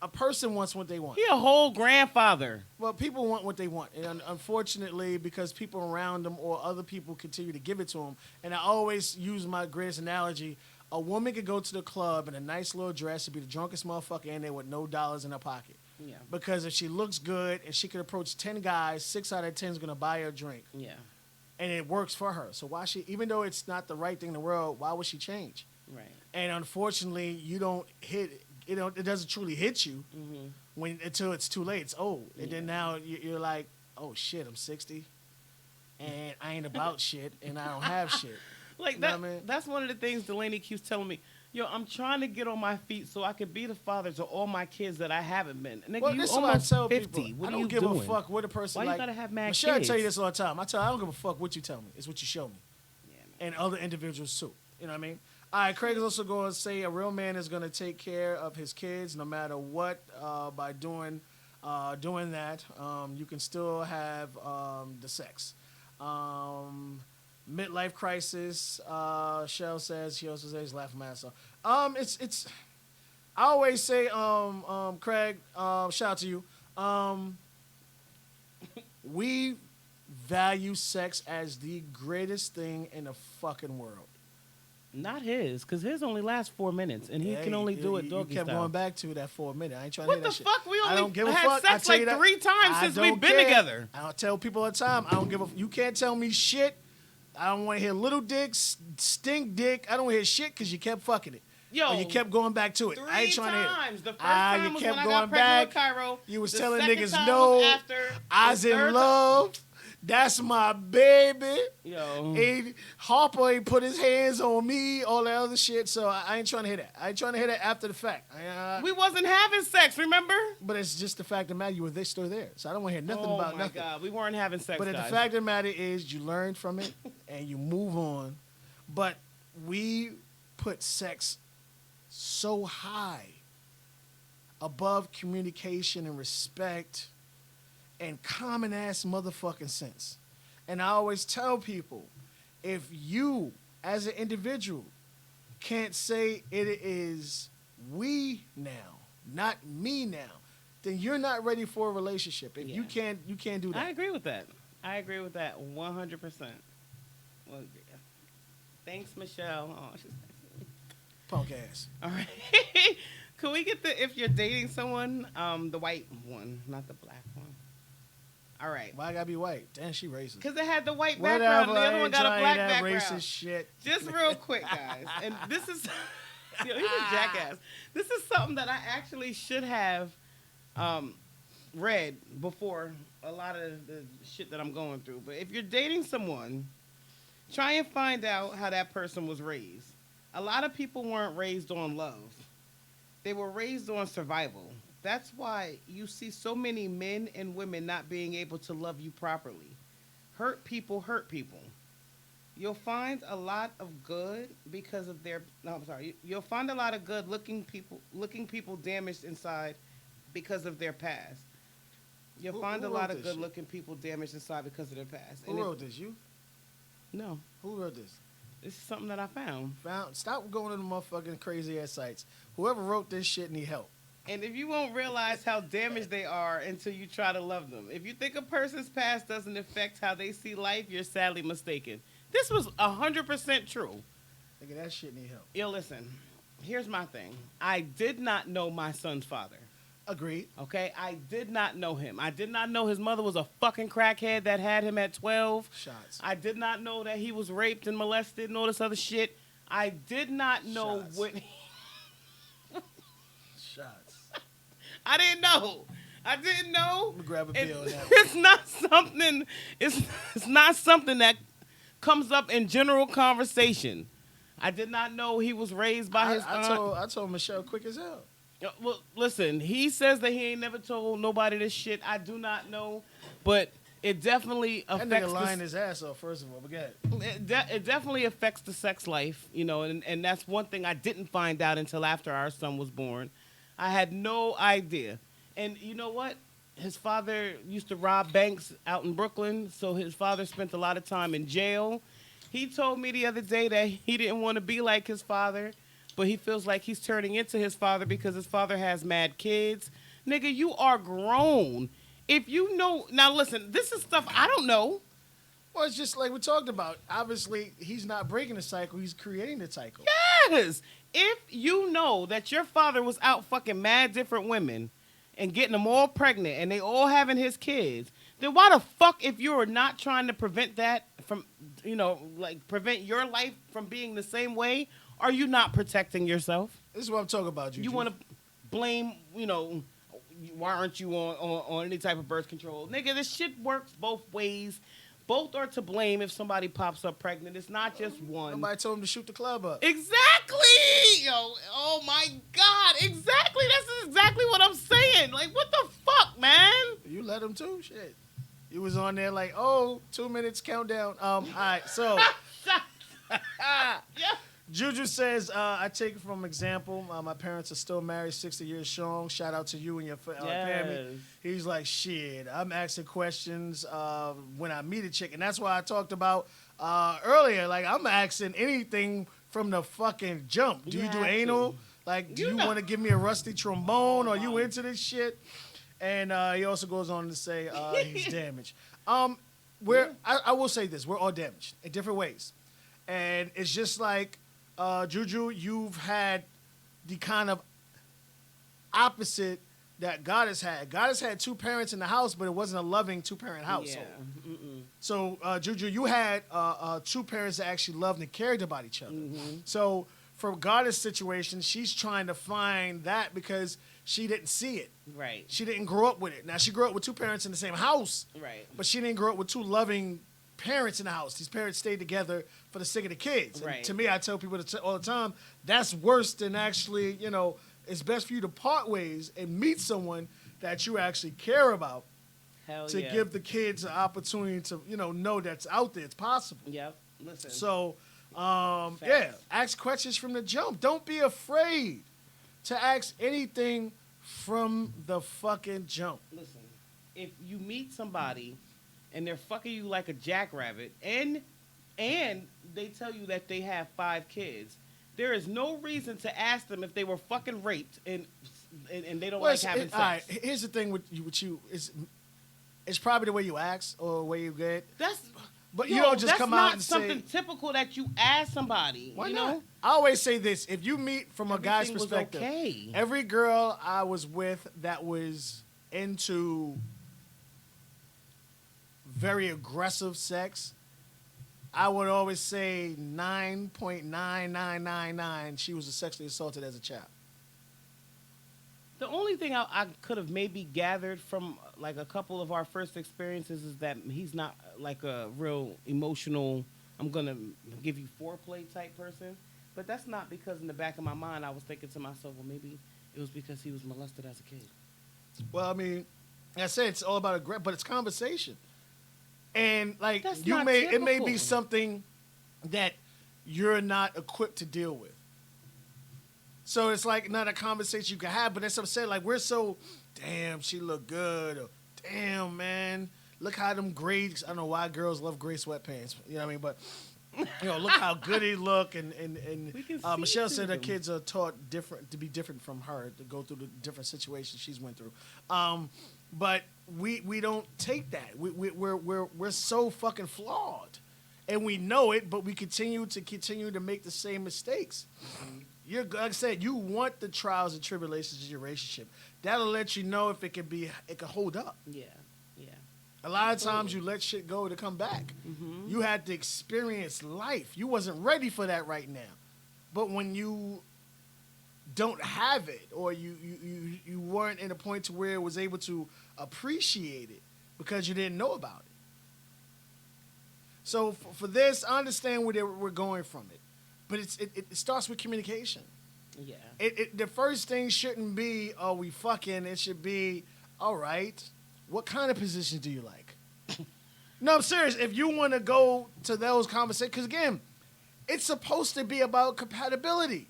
[SPEAKER 5] A person wants what they want.
[SPEAKER 4] he a whole grandfather.
[SPEAKER 5] Well, people want what they want. And unfortunately, because people around them or other people continue to give it to them, and I always use my greatest analogy, a woman could go to the club in a nice little dress and be the drunkest motherfucker in there with no dollars in her pocket.
[SPEAKER 4] Yeah.
[SPEAKER 5] Because if she looks good and she could approach 10 guys, 6 out of 10 is going to buy her a drink.
[SPEAKER 4] Yeah.
[SPEAKER 5] And it works for her. So why even though it's not the right thing in the world, why would she change?
[SPEAKER 4] Right.
[SPEAKER 5] And unfortunately, you don't hit, it doesn't truly hit you until it's too late. It's old. And then now you're like, oh shit, I'm 60 and I ain't about shit and I don't have shit.
[SPEAKER 4] Like
[SPEAKER 5] You know
[SPEAKER 4] that.
[SPEAKER 5] what I mean?
[SPEAKER 4] That's one of the things Delaney keeps telling me. Yo, I'm trying to get on my feet so I can be the father to all my kids that I haven't been. Nigga,
[SPEAKER 5] Well,
[SPEAKER 4] you
[SPEAKER 5] this is what I
[SPEAKER 4] almost
[SPEAKER 5] tell
[SPEAKER 4] 50.
[SPEAKER 5] people.
[SPEAKER 4] What
[SPEAKER 5] I
[SPEAKER 4] are
[SPEAKER 5] don't
[SPEAKER 4] you
[SPEAKER 5] give
[SPEAKER 4] doing?
[SPEAKER 5] a fuck what a person
[SPEAKER 4] Why you
[SPEAKER 5] like.
[SPEAKER 4] gotta have mad
[SPEAKER 5] Michelle, I tell you
[SPEAKER 4] kids?
[SPEAKER 5] this all the time. I don't give a fuck what you tell me. It's what you show me.
[SPEAKER 4] Yeah, man.
[SPEAKER 5] And other individuals too. You know what I mean? All right, Craig is also going to say a real man is going to take care of his kids no matter what. By doing that, you can still have the sex. Midlife crisis. Shell says she also says laughing my ass off. It's. I always say, Craig. Shout out to you. We value sex as the greatest thing in the fucking world.
[SPEAKER 4] Not his, because his only lasts 4 minutes, and he
[SPEAKER 5] Yeah,
[SPEAKER 4] can only do it
[SPEAKER 5] you
[SPEAKER 4] doggy
[SPEAKER 5] kept
[SPEAKER 4] style.
[SPEAKER 5] going back to that for a minute. I ain't trying to
[SPEAKER 4] What
[SPEAKER 5] hear
[SPEAKER 4] the
[SPEAKER 5] that shit.
[SPEAKER 4] fuck? We
[SPEAKER 5] I
[SPEAKER 4] only
[SPEAKER 5] don't give a
[SPEAKER 4] had
[SPEAKER 5] fuck. I
[SPEAKER 4] sex
[SPEAKER 5] tell you
[SPEAKER 4] like
[SPEAKER 5] that.
[SPEAKER 4] 3 times
[SPEAKER 5] I
[SPEAKER 4] since
[SPEAKER 5] don't
[SPEAKER 4] we've been
[SPEAKER 5] care.
[SPEAKER 4] together.
[SPEAKER 5] I don't tell people all the time. I don't give a. You can't tell me shit. I don't want to hear little dick, stink dick. I don't want to hear shit because you kept fucking it.
[SPEAKER 4] Yo,
[SPEAKER 5] Or you kept going back to it.
[SPEAKER 4] 3
[SPEAKER 5] I ain't trying to hear
[SPEAKER 4] times.
[SPEAKER 5] it.
[SPEAKER 4] The first
[SPEAKER 5] You
[SPEAKER 4] time was
[SPEAKER 5] kept
[SPEAKER 4] when I
[SPEAKER 5] going
[SPEAKER 4] got pregnant
[SPEAKER 5] back.
[SPEAKER 4] with Cairo.
[SPEAKER 5] You was
[SPEAKER 4] The
[SPEAKER 5] telling
[SPEAKER 4] second
[SPEAKER 5] niggas
[SPEAKER 4] time
[SPEAKER 5] no.
[SPEAKER 4] was after.
[SPEAKER 5] I
[SPEAKER 4] The
[SPEAKER 5] was in
[SPEAKER 4] third
[SPEAKER 5] love. That's my baby.
[SPEAKER 4] Yo.
[SPEAKER 5] Harper ain't put his hands on me, all that other shit. So I ain't trying to hear that. I ain't trying to hear that after the fact.
[SPEAKER 4] We wasn't having sex, remember?
[SPEAKER 5] But it's just the fact of the matter, you were still there. So I don't want to hear nothing about
[SPEAKER 4] Oh my
[SPEAKER 5] nothing.
[SPEAKER 4] God, we weren't having sex,
[SPEAKER 5] But the
[SPEAKER 4] guys.
[SPEAKER 5] fact of the matter is you learn from it and you move on. But we put sex so high above communication and respect and common ass motherfucking sense. And I always tell people, if you as an individual can't say it is we now, not me now, then you're not ready for a relationship. If you
[SPEAKER 4] Yeah.
[SPEAKER 5] can't do that.
[SPEAKER 4] I agree with that. 100%. Well, yeah. Thanks, Michelle. Oh, she's
[SPEAKER 5] Punk ass.
[SPEAKER 4] all right. Could we get if you're dating someone, the white one, not the black one? All right.
[SPEAKER 5] Why I gotta be white? Damn, she racist.
[SPEAKER 4] Because it had the white background, and the other one got a black
[SPEAKER 5] that
[SPEAKER 4] background.
[SPEAKER 5] racist shit.
[SPEAKER 4] Just real quick, guys. And this is Yo, he's a jackass. This is something that I actually should have read before a lot of the shit that I'm going through. But if you're dating someone, try and find out how that person was raised. A lot of people weren't raised on love. They were raised on survival. That's why you see so many men and women not being able to love you properly. Hurt people hurt people. You'll find a lot of good because of their. No, I'm sorry. You'll find a lot of good looking people damaged inside because of their past. You'll find a lot of good looking people damaged inside because of their past.
[SPEAKER 5] Who wrote this? You?
[SPEAKER 4] No.
[SPEAKER 5] Who wrote this?
[SPEAKER 4] This is something that I found.
[SPEAKER 5] Stop going to the motherfucking crazy ass sites. Whoever wrote this shit need help.
[SPEAKER 4] And if you won't realize how damaged they are until you try to love them. If you think a person's past doesn't affect how they see life, you're sadly mistaken. This was 100% true.
[SPEAKER 5] Nigga, that shit need help.
[SPEAKER 4] Yo, listen. Here's my thing. I did not know my son's father.
[SPEAKER 5] Agreed.
[SPEAKER 4] Okay? I did not know him. I did not know his mother was a fucking crackhead that had him at 12.
[SPEAKER 5] Shots.
[SPEAKER 4] I did not know that he was raped and molested and all this other shit. I did not know
[SPEAKER 5] Shots.
[SPEAKER 4] what...
[SPEAKER 5] Shots.
[SPEAKER 4] I didn't know. I didn't know.
[SPEAKER 5] Let me grab a bill on that one.
[SPEAKER 4] It's not something. It's not something that comes up in general conversation. I did not know he was raised by his aunt.
[SPEAKER 5] I told Michelle quick as hell.
[SPEAKER 4] Well, listen. He says that he ain't never told nobody this shit. I do not know, but it definitely affects.
[SPEAKER 5] That nigga lying his ass off. First of all, but go ahead.
[SPEAKER 4] It definitely affects the sex life, you know, and that's one thing I didn't find out until after our son was born. I had no idea. And you know what? His father used to rob banks out in Brooklyn, so his father spent a lot of time in jail. He told me the other day that he didn't want to be like his father, but he feels like he's turning into his father because his father has mad kids. Nigga, you are grown. If you know... Now, listen, this is stuff I don't know.
[SPEAKER 5] Well, it's just like we talked about. Obviously, he's not breaking the cycle. He's creating the cycle.
[SPEAKER 4] Yes! If you know that your father was out fucking mad different women and getting them all pregnant and they all having his kids, then why the fuck, if you are not trying to prevent that from, you know, like prevent your life from being the same way, are you not protecting yourself?
[SPEAKER 5] This is what I'm talking about, Juju.
[SPEAKER 4] You want to blame, you know, why aren't you on any type of birth control? Nigga, this shit works both ways. Both are to blame if somebody pops up pregnant. It's not just one.
[SPEAKER 5] Nobody told him to shoot the club up.
[SPEAKER 4] Exactly! Yo, oh my God, exactly. That's exactly what I'm saying. Like, what the fuck, man?
[SPEAKER 5] You let him too? Shit. You was on there like, 2 minutes countdown. All right, so
[SPEAKER 4] Yeah.
[SPEAKER 5] Juju says, I take it from example. My parents are still married 60 years strong. Shout out to you and your family.
[SPEAKER 4] Yes.
[SPEAKER 5] He's like, shit, I'm asking questions when I meet a chick. And that's why I talked about earlier. Like, I'm asking anything from the fucking jump. Do you do
[SPEAKER 4] have
[SPEAKER 5] anal?
[SPEAKER 4] to.
[SPEAKER 5] Like, do
[SPEAKER 4] You
[SPEAKER 5] you
[SPEAKER 4] know-
[SPEAKER 5] want to give me a rusty trombone? Are you into this shit? And he also goes on to say he's damaged. I will say this. We're all damaged in different ways. And it's just like, Juju, you've had the kind of opposite that God has had. God has had two parents in the house, but it wasn't a loving two-parent household.
[SPEAKER 4] Yeah. Mm-mm.
[SPEAKER 5] So, Juju, you had two parents that actually loved and cared about each other.
[SPEAKER 4] Mm-hmm.
[SPEAKER 5] So, for Goddess' situation, she's trying to find that because she didn't see it.
[SPEAKER 4] Right.
[SPEAKER 5] She didn't grow up with it. Now, she grew up with two parents in the same house,
[SPEAKER 4] Right.
[SPEAKER 5] but she didn't grow up with two loving parents in the house. These parents stayed together for the sake of the kids. And
[SPEAKER 4] Right.
[SPEAKER 5] to me, I tell people all the time, that's worse than actually, you know, it's best for you to part ways and meet someone that you actually care about
[SPEAKER 4] Hell
[SPEAKER 5] to
[SPEAKER 4] yeah.
[SPEAKER 5] give the kids an opportunity to, know that's out there. It's possible.
[SPEAKER 4] Yep. Listen.
[SPEAKER 5] So,
[SPEAKER 4] Facts.
[SPEAKER 5] yeah, ask questions from the jump. Don't be afraid to ask anything from the fucking jump.
[SPEAKER 4] Listen. If you meet somebody and they're fucking you like a jackrabbit, and they tell you that they have 5 kids, there is no reason to ask them if they were fucking raped and they don't like having sex.
[SPEAKER 5] All right, here's the thing with you is it's probably the way you ask or the way you get. But you don't just come out and say.
[SPEAKER 4] That's not something typical that you ask somebody.
[SPEAKER 5] Why
[SPEAKER 4] you
[SPEAKER 5] not?
[SPEAKER 4] know?
[SPEAKER 5] I always say this: if you meet from a guy's
[SPEAKER 4] Everything was
[SPEAKER 5] perspective,
[SPEAKER 4] okay.
[SPEAKER 5] every girl I was with that was into very aggressive sex, I would always say 9.9999. She was sexually assaulted as a child.
[SPEAKER 4] The only thing I could have maybe gathered from like a couple of our first experiences is that he's not like a real emotional, I'm going to give you foreplay type person. But that's not because in the back of my mind I was thinking to myself, well, maybe it was because he was molested as a kid.
[SPEAKER 5] Well, I mean, like I said, it's all about but it's conversation. And like
[SPEAKER 4] That's
[SPEAKER 5] you
[SPEAKER 4] not
[SPEAKER 5] may it may be
[SPEAKER 4] typical.
[SPEAKER 5] something that you're not equipped to deal with. So it's like not a conversation you can have, but that's what I'm saying. Like we're so, damn, she look good, or damn, man, look how them gray. I don't know why girls love gray sweatpants. You know what I mean? But look how good he look. And
[SPEAKER 4] We can see
[SPEAKER 5] Michelle said
[SPEAKER 4] through
[SPEAKER 5] her
[SPEAKER 4] them.
[SPEAKER 5] kids are taught to be different from her, to go through the different situations she's went through. But we don't take that. We're so fucking flawed, and we know it, but we continue to make the same mistakes. Like I said, you want the trials and tribulations of your relationship. That'll let you know if it can hold up.
[SPEAKER 4] Yeah, yeah.
[SPEAKER 5] A lot of times you let shit go to come back.
[SPEAKER 4] Mm-hmm.
[SPEAKER 5] You had to experience life. You wasn't ready for that right now. But when you don't have it, or you weren't in a point to where it was able to appreciate it because you didn't know about it. So for this, I understand where we're going from it. But it starts with communication.
[SPEAKER 4] Yeah.
[SPEAKER 5] The first thing shouldn't be, oh, we fucking. It should be, all right, what kind of positions do you like? No, I'm serious. If you want to go to those conversations, because again, it's supposed to be about compatibility.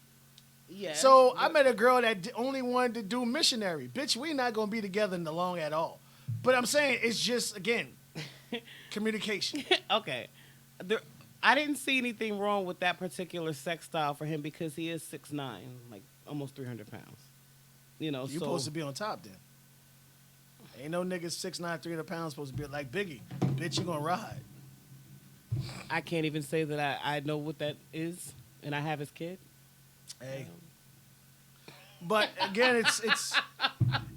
[SPEAKER 4] Yeah.
[SPEAKER 5] So I met a girl that only wanted to do missionary. Bitch, we not going to be together in the long at all. But I'm saying it's just, again, communication.
[SPEAKER 4] Okay. I didn't see anything wrong with that particular sex style for him because he is 6'9", like almost 300 pounds.
[SPEAKER 5] You're supposed to be on top then. Ain't no niggas 6'9", 300 pounds supposed to be like Biggie. Bitch, you gonna ride.
[SPEAKER 4] I can't even say that I know what that is, and I have his kid.
[SPEAKER 5] Hey. But again, it's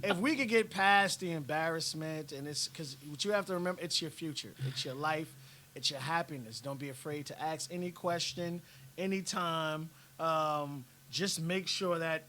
[SPEAKER 5] if we could get past the embarrassment, and it's because what you have to remember, it's your future, it's your life, it's your happiness. Don't be afraid to ask any question, anytime. Just make sure that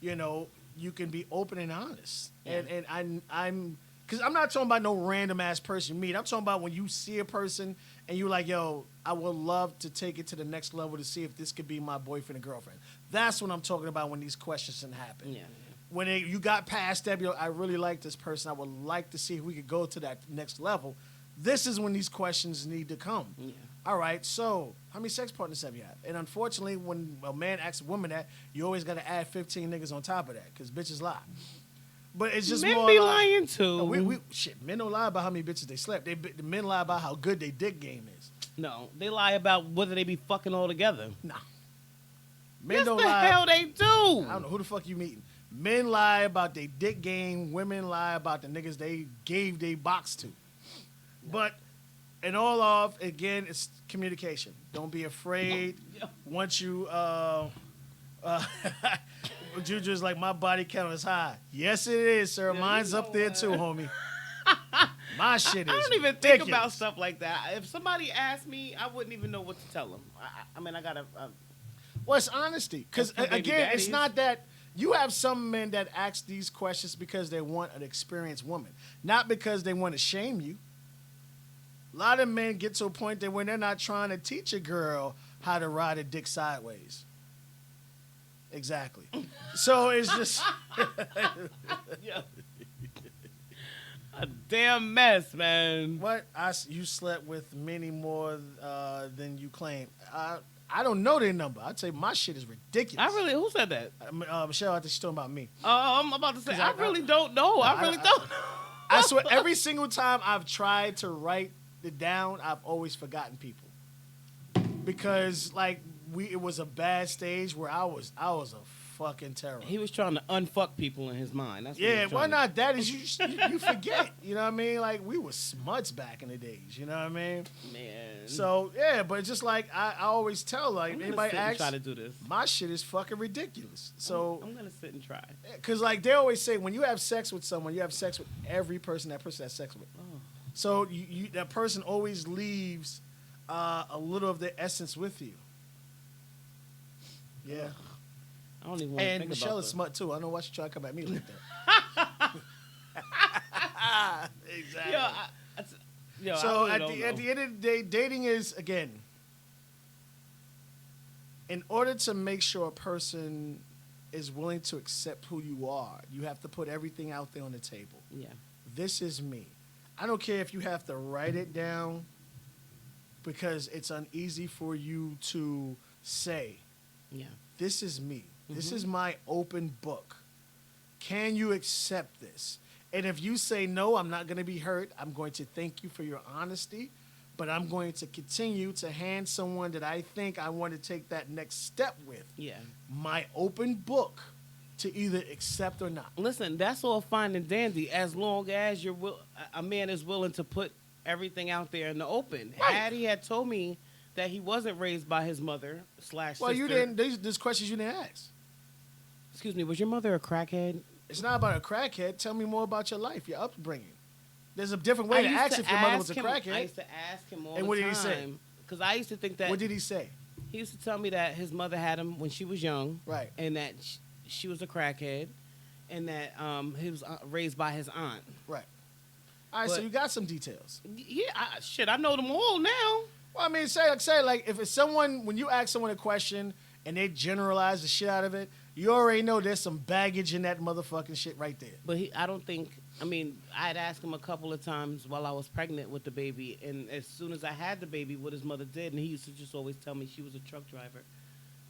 [SPEAKER 5] you can be open and honest.
[SPEAKER 4] Yeah.
[SPEAKER 5] And I'm because I'm not talking about no random ass person you meet. I'm talking about when you see a person and you're like, yo, I would love to take it to the next level to see if this could be my boyfriend or girlfriend. That's what I'm talking about when these questions can happen.
[SPEAKER 4] Yeah.
[SPEAKER 5] When you got past that, I really like this person. I would like to see if we could go to that next level. This is when these questions need to come.
[SPEAKER 4] Yeah.
[SPEAKER 5] All right, so how many sex partners have you had? And unfortunately, when a man asks a woman that, you always got to add 15 niggas on top of that because bitches lie. But it's just
[SPEAKER 4] Men
[SPEAKER 5] more
[SPEAKER 4] be
[SPEAKER 5] like,
[SPEAKER 4] lying too.
[SPEAKER 5] No, men don't lie about how many bitches they slept. The men lie about how good their dick game is.
[SPEAKER 4] No, they lie about whether they be fucking all together.
[SPEAKER 5] Nah. Men
[SPEAKER 4] Yes,
[SPEAKER 5] don't
[SPEAKER 4] the
[SPEAKER 5] lie.
[SPEAKER 4] hell they do.
[SPEAKER 5] I don't know who the fuck you meeting. Men lie about their dick game. Women lie about the niggas they gave their box to. But in all of, again, it's communication. Don't be afraid. Once you, Juju's like, my body count is high. Yes, it is, sir.
[SPEAKER 4] Yeah,
[SPEAKER 5] Mine's
[SPEAKER 4] you
[SPEAKER 5] up
[SPEAKER 4] know
[SPEAKER 5] there
[SPEAKER 4] what?
[SPEAKER 5] too, homie. My shit is
[SPEAKER 4] I don't even
[SPEAKER 5] ridiculous.
[SPEAKER 4] think about stuff like that. If somebody asked me, I wouldn't even know what to tell them. I mean, I gotta.
[SPEAKER 5] Well, it's honesty. Because,
[SPEAKER 4] That's for baby
[SPEAKER 5] again, it's
[SPEAKER 4] daddies.
[SPEAKER 5] not that you have some men that ask these questions because they want an experienced woman, not because they want to shame you. A lot of men get to a point that when they're not trying to teach a girl how to ride a dick sideways. Exactly. So it's just
[SPEAKER 4] Yeah. A damn mess, man.
[SPEAKER 5] what you slept with many more than you claim. I don't know their number. I'd say my shit is ridiculous.
[SPEAKER 4] Who said that?
[SPEAKER 5] Michelle, I think she's talking about me.
[SPEAKER 4] I'm about to say,
[SPEAKER 5] 'Cause
[SPEAKER 4] I really don't know. I really don't know.
[SPEAKER 5] I swear, every single time I've tried to write it down, I've always forgotten people. Because like it was a bad stage where I was a fucking terror.
[SPEAKER 4] He was trying to unfuck people in his mind. That's what he
[SPEAKER 5] Yeah,
[SPEAKER 4] was
[SPEAKER 5] why
[SPEAKER 4] trying to-
[SPEAKER 5] not? That is you forget. You know what I mean? Like we were smuts back in the days. You know what I mean?
[SPEAKER 4] Man.
[SPEAKER 5] So yeah, but it's just like I always tell like
[SPEAKER 4] I'm gonna
[SPEAKER 5] anybody
[SPEAKER 4] sit and
[SPEAKER 5] asks,
[SPEAKER 4] try to do this.
[SPEAKER 5] my shit is fucking ridiculous. So
[SPEAKER 4] I'm gonna sit and try.
[SPEAKER 5] because like they always say, when you have sex with someone, you have sex with every person that person has sex with.
[SPEAKER 4] Oh.
[SPEAKER 5] So you that person always leaves a little of the essence with you. Yeah.
[SPEAKER 4] I don't even want to
[SPEAKER 5] And
[SPEAKER 4] think
[SPEAKER 5] Michelle
[SPEAKER 4] about
[SPEAKER 5] is
[SPEAKER 4] this.
[SPEAKER 5] smart too. I don't know why she try to come at me like that. Exactly.
[SPEAKER 4] I
[SPEAKER 5] So
[SPEAKER 4] really
[SPEAKER 5] at
[SPEAKER 4] don't know.
[SPEAKER 5] the end of the day, dating is, again, in order to make sure a person is willing to accept who you are, you have to put everything out there on the table.
[SPEAKER 4] Yeah.
[SPEAKER 5] This is me. I don't care if you have to write it down because it's uneasy for you to say,
[SPEAKER 4] Yeah.
[SPEAKER 5] this is me. This is my open book. Can you accept this? And if you say, no, I'm not going to be hurt, I'm going to thank you for your honesty, but I'm going to continue to hand someone that I think I want to take that next step with
[SPEAKER 4] Yeah.
[SPEAKER 5] my open book to either accept or not.
[SPEAKER 4] Listen, that's all fine and dandy as long as a man is willing to put everything out there in the open.
[SPEAKER 5] Right.
[SPEAKER 4] Had he had told me that he wasn't raised by his mother /
[SPEAKER 5] Well,
[SPEAKER 4] sister.
[SPEAKER 5] you didn't. There's questions you didn't ask.
[SPEAKER 4] Excuse me, was your mother a crackhead?
[SPEAKER 5] It's not about a crackhead. Tell me more about your life, your upbringing. There's a different way to
[SPEAKER 4] used
[SPEAKER 5] ask if your mother was a
[SPEAKER 4] him-
[SPEAKER 5] crackhead.
[SPEAKER 4] I used to ask him all
[SPEAKER 5] And
[SPEAKER 4] the
[SPEAKER 5] what
[SPEAKER 4] time.
[SPEAKER 5] did he say?
[SPEAKER 4] Because I used to think that
[SPEAKER 5] What did he say?
[SPEAKER 4] he used to tell me that his mother had him when she was young,
[SPEAKER 5] Right.
[SPEAKER 4] and that she was a crackhead, and that he was raised by his aunt.
[SPEAKER 5] Right. All right, so
[SPEAKER 4] But-
[SPEAKER 5] you got some details.
[SPEAKER 4] Yeah, I know them all now.
[SPEAKER 5] Well, I mean, say like if it's someone, when you ask someone a question and they generalize the shit out of it, you already know there's some baggage in that motherfucking shit right there.
[SPEAKER 4] But I don't think. I mean, I'd asked him a couple of times while I was pregnant with the baby, and as soon as I had the baby, what his mother did, and he used to just always tell me she was a truck driver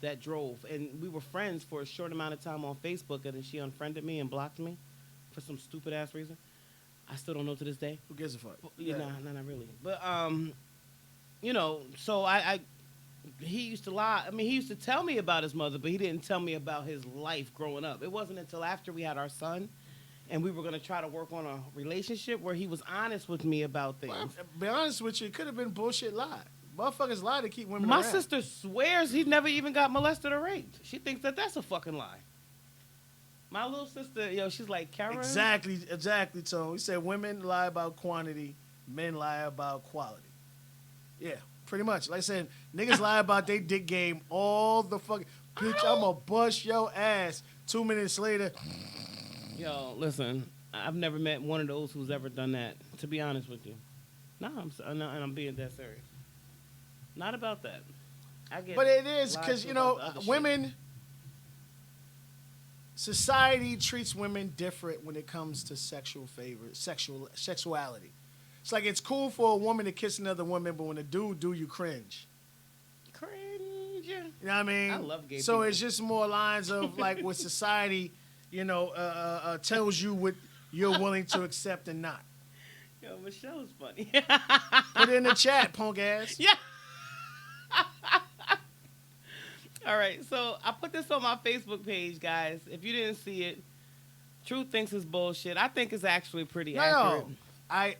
[SPEAKER 4] that drove, and we were friends for a short amount of time on Facebook, and then she unfriended me and blocked me for some stupid ass reason. I still don't know to this day.
[SPEAKER 5] Who gives a fuck?
[SPEAKER 4] Yeah, nah, not really. But so I he used to lie. I mean, he used to tell me about his mother, but he didn't tell me about his life growing up. It wasn't until after we had our son, and we were gonna try to work on a relationship where he was honest with me about things.
[SPEAKER 5] Well, be honest with you, it could have been bullshit lie. Motherfuckers lie to keep women
[SPEAKER 4] My
[SPEAKER 5] around.
[SPEAKER 4] sister swears he never even got molested or raped. She thinks that that's a fucking lie. My little sister, she's like, Karen.
[SPEAKER 5] Exactly, Tone. He said women lie about quantity, men lie about quality. Yeah, pretty much. Like I said, niggas lie about they dick game all the fucking. Bitch, I'm gonna bust your ass. 2 minutes later,
[SPEAKER 4] Yo, listen, I've never met one of those who's ever done that, to be honest with you. No, and I'm being that serious. Not about that. I get
[SPEAKER 5] but it is
[SPEAKER 4] lied
[SPEAKER 5] because
[SPEAKER 4] to
[SPEAKER 5] you know
[SPEAKER 4] about the other shit.
[SPEAKER 5] women. Society treats women different when it comes to sexual favors, sexuality. It's like it's cool for a woman to kiss another woman, but when a dude do, you cringe.
[SPEAKER 4] Cringe.
[SPEAKER 5] You know what I mean?
[SPEAKER 4] I love gay
[SPEAKER 5] So
[SPEAKER 4] people.
[SPEAKER 5] it's just more lines of like what society, tells you what you're willing to accept and not.
[SPEAKER 4] Yo, Michelle is funny.
[SPEAKER 5] Put it in the chat, punk ass.
[SPEAKER 4] Yeah. All right, so I put this on my Facebook page, guys. If you didn't see it, Truth thinks it's bullshit. I think it's actually pretty accurate.
[SPEAKER 5] No,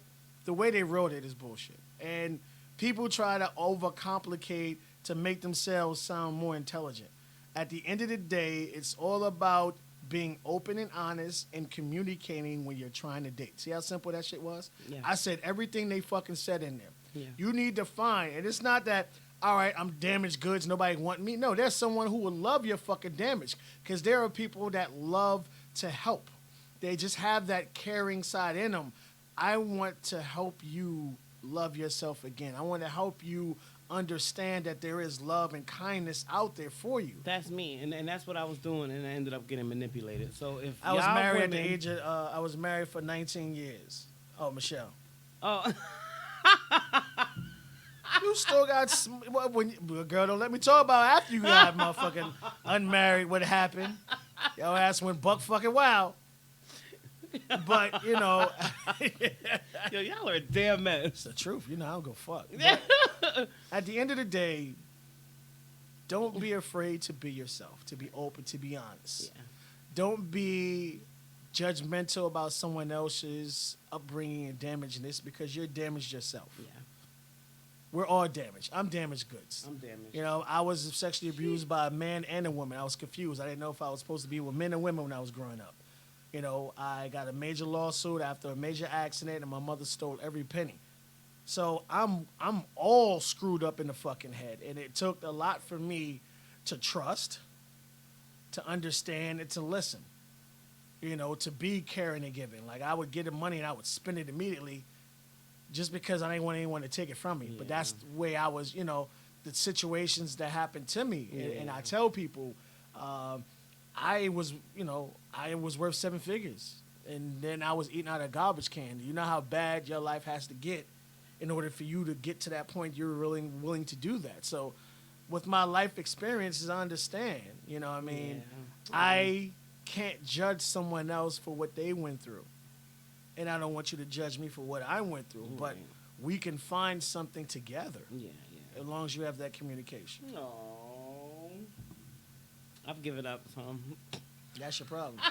[SPEAKER 5] the way they wrote it is bullshit, and people try to overcomplicate to make themselves sound more intelligent. At the end of the day, it's all about being open and honest and communicating when you're trying to date. See how simple that shit was?
[SPEAKER 4] Yeah.
[SPEAKER 5] I said everything they fucking said in there.
[SPEAKER 4] Yeah.
[SPEAKER 5] You need to find, and it's not that, all right, I'm damaged goods, nobody want me. No, there's someone who will love your fucking damage because there are people that love to help. They just have that caring side in them. I want to help you love yourself again. I want to help you understand that there is love and kindness out there for you.
[SPEAKER 4] That's me, and that's what I was doing, and I ended up getting manipulated. So if
[SPEAKER 5] I was
[SPEAKER 4] y'all
[SPEAKER 5] married at the
[SPEAKER 4] women-
[SPEAKER 5] age of, I was married for 19 years. Oh, Michelle.
[SPEAKER 4] Oh,
[SPEAKER 5] You still got, girl, don't let me talk about after you got motherfucking unmarried what happened. Your ass went buck fucking wild. But,
[SPEAKER 4] yo, y'all are a damn mess.
[SPEAKER 5] it's the truth. I don't go fuck. But at the end of the day, don't be afraid to be yourself, to be open, to be honest.
[SPEAKER 4] Yeah.
[SPEAKER 5] Don't be judgmental about someone else's upbringing and damageness because you're damaged yourself.
[SPEAKER 4] Yeah,
[SPEAKER 5] We're all damaged. I'm damaged goods.
[SPEAKER 4] I'm damaged.
[SPEAKER 5] I was sexually abused by a man and a woman. I was confused. I didn't know if I was supposed to be with men and women when I was growing up. I got a major lawsuit after a major accident, and my mother stole every penny. So I'm all screwed up in the fucking head, and it took a lot for me to trust, to understand, and to listen. You know, to be caring and giving. Like, I would get the money and I would spend it immediately, just because I didn't want anyone to take it from me. But that's the way I was. You know, the situations that happened to me, and I tell people, I was worth 7 figures, and then I was eating out of a garbage can. You know how bad your life has to get in order for you to get to that point. You're really willing to do that. So, with my life experiences, I understand. You know what I mean? Yeah. I can't judge someone else for what they went through, and I don't want you to judge me for what I went through. Mm-hmm. But we can find something together. Yeah. As long as you have that communication.
[SPEAKER 4] No, I've given up, Tom.
[SPEAKER 5] That's your problem.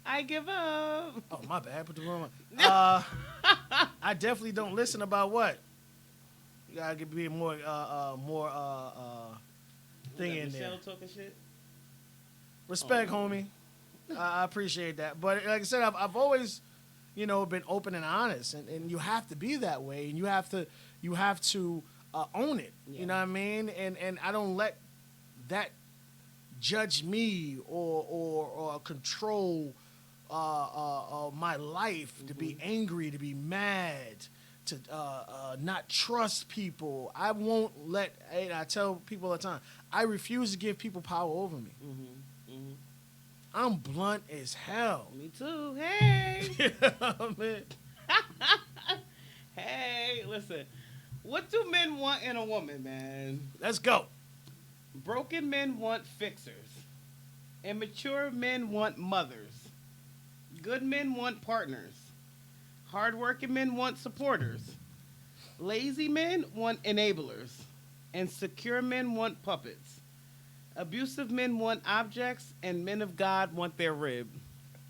[SPEAKER 4] I give up.
[SPEAKER 5] Oh, my bad. Put the wrong one. I definitely don't listen about what. You gotta be more thing in there.
[SPEAKER 4] Michelle talking shit.
[SPEAKER 5] Respect, homie. I appreciate that. But like I said, I've always, been open and honest, and you have to be that way, and you have to own it. Yeah. You know what I mean? And I don't let that judge me or control my life, to be angry, to be mad, to not trust people. I won't let. I tell people all the time, I refuse to give people power over me. I'm blunt as hell.
[SPEAKER 4] Me too. Hey.
[SPEAKER 5] Man.
[SPEAKER 4] Hey, listen. What do men want in a woman, man?
[SPEAKER 5] Let's go.
[SPEAKER 4] Broken men want fixers. Immature men want mothers. Good men want partners. Hardworking men want supporters. Lazy men want enablers. And secure men want puppets. Abusive men want objects, and men of God want their rib.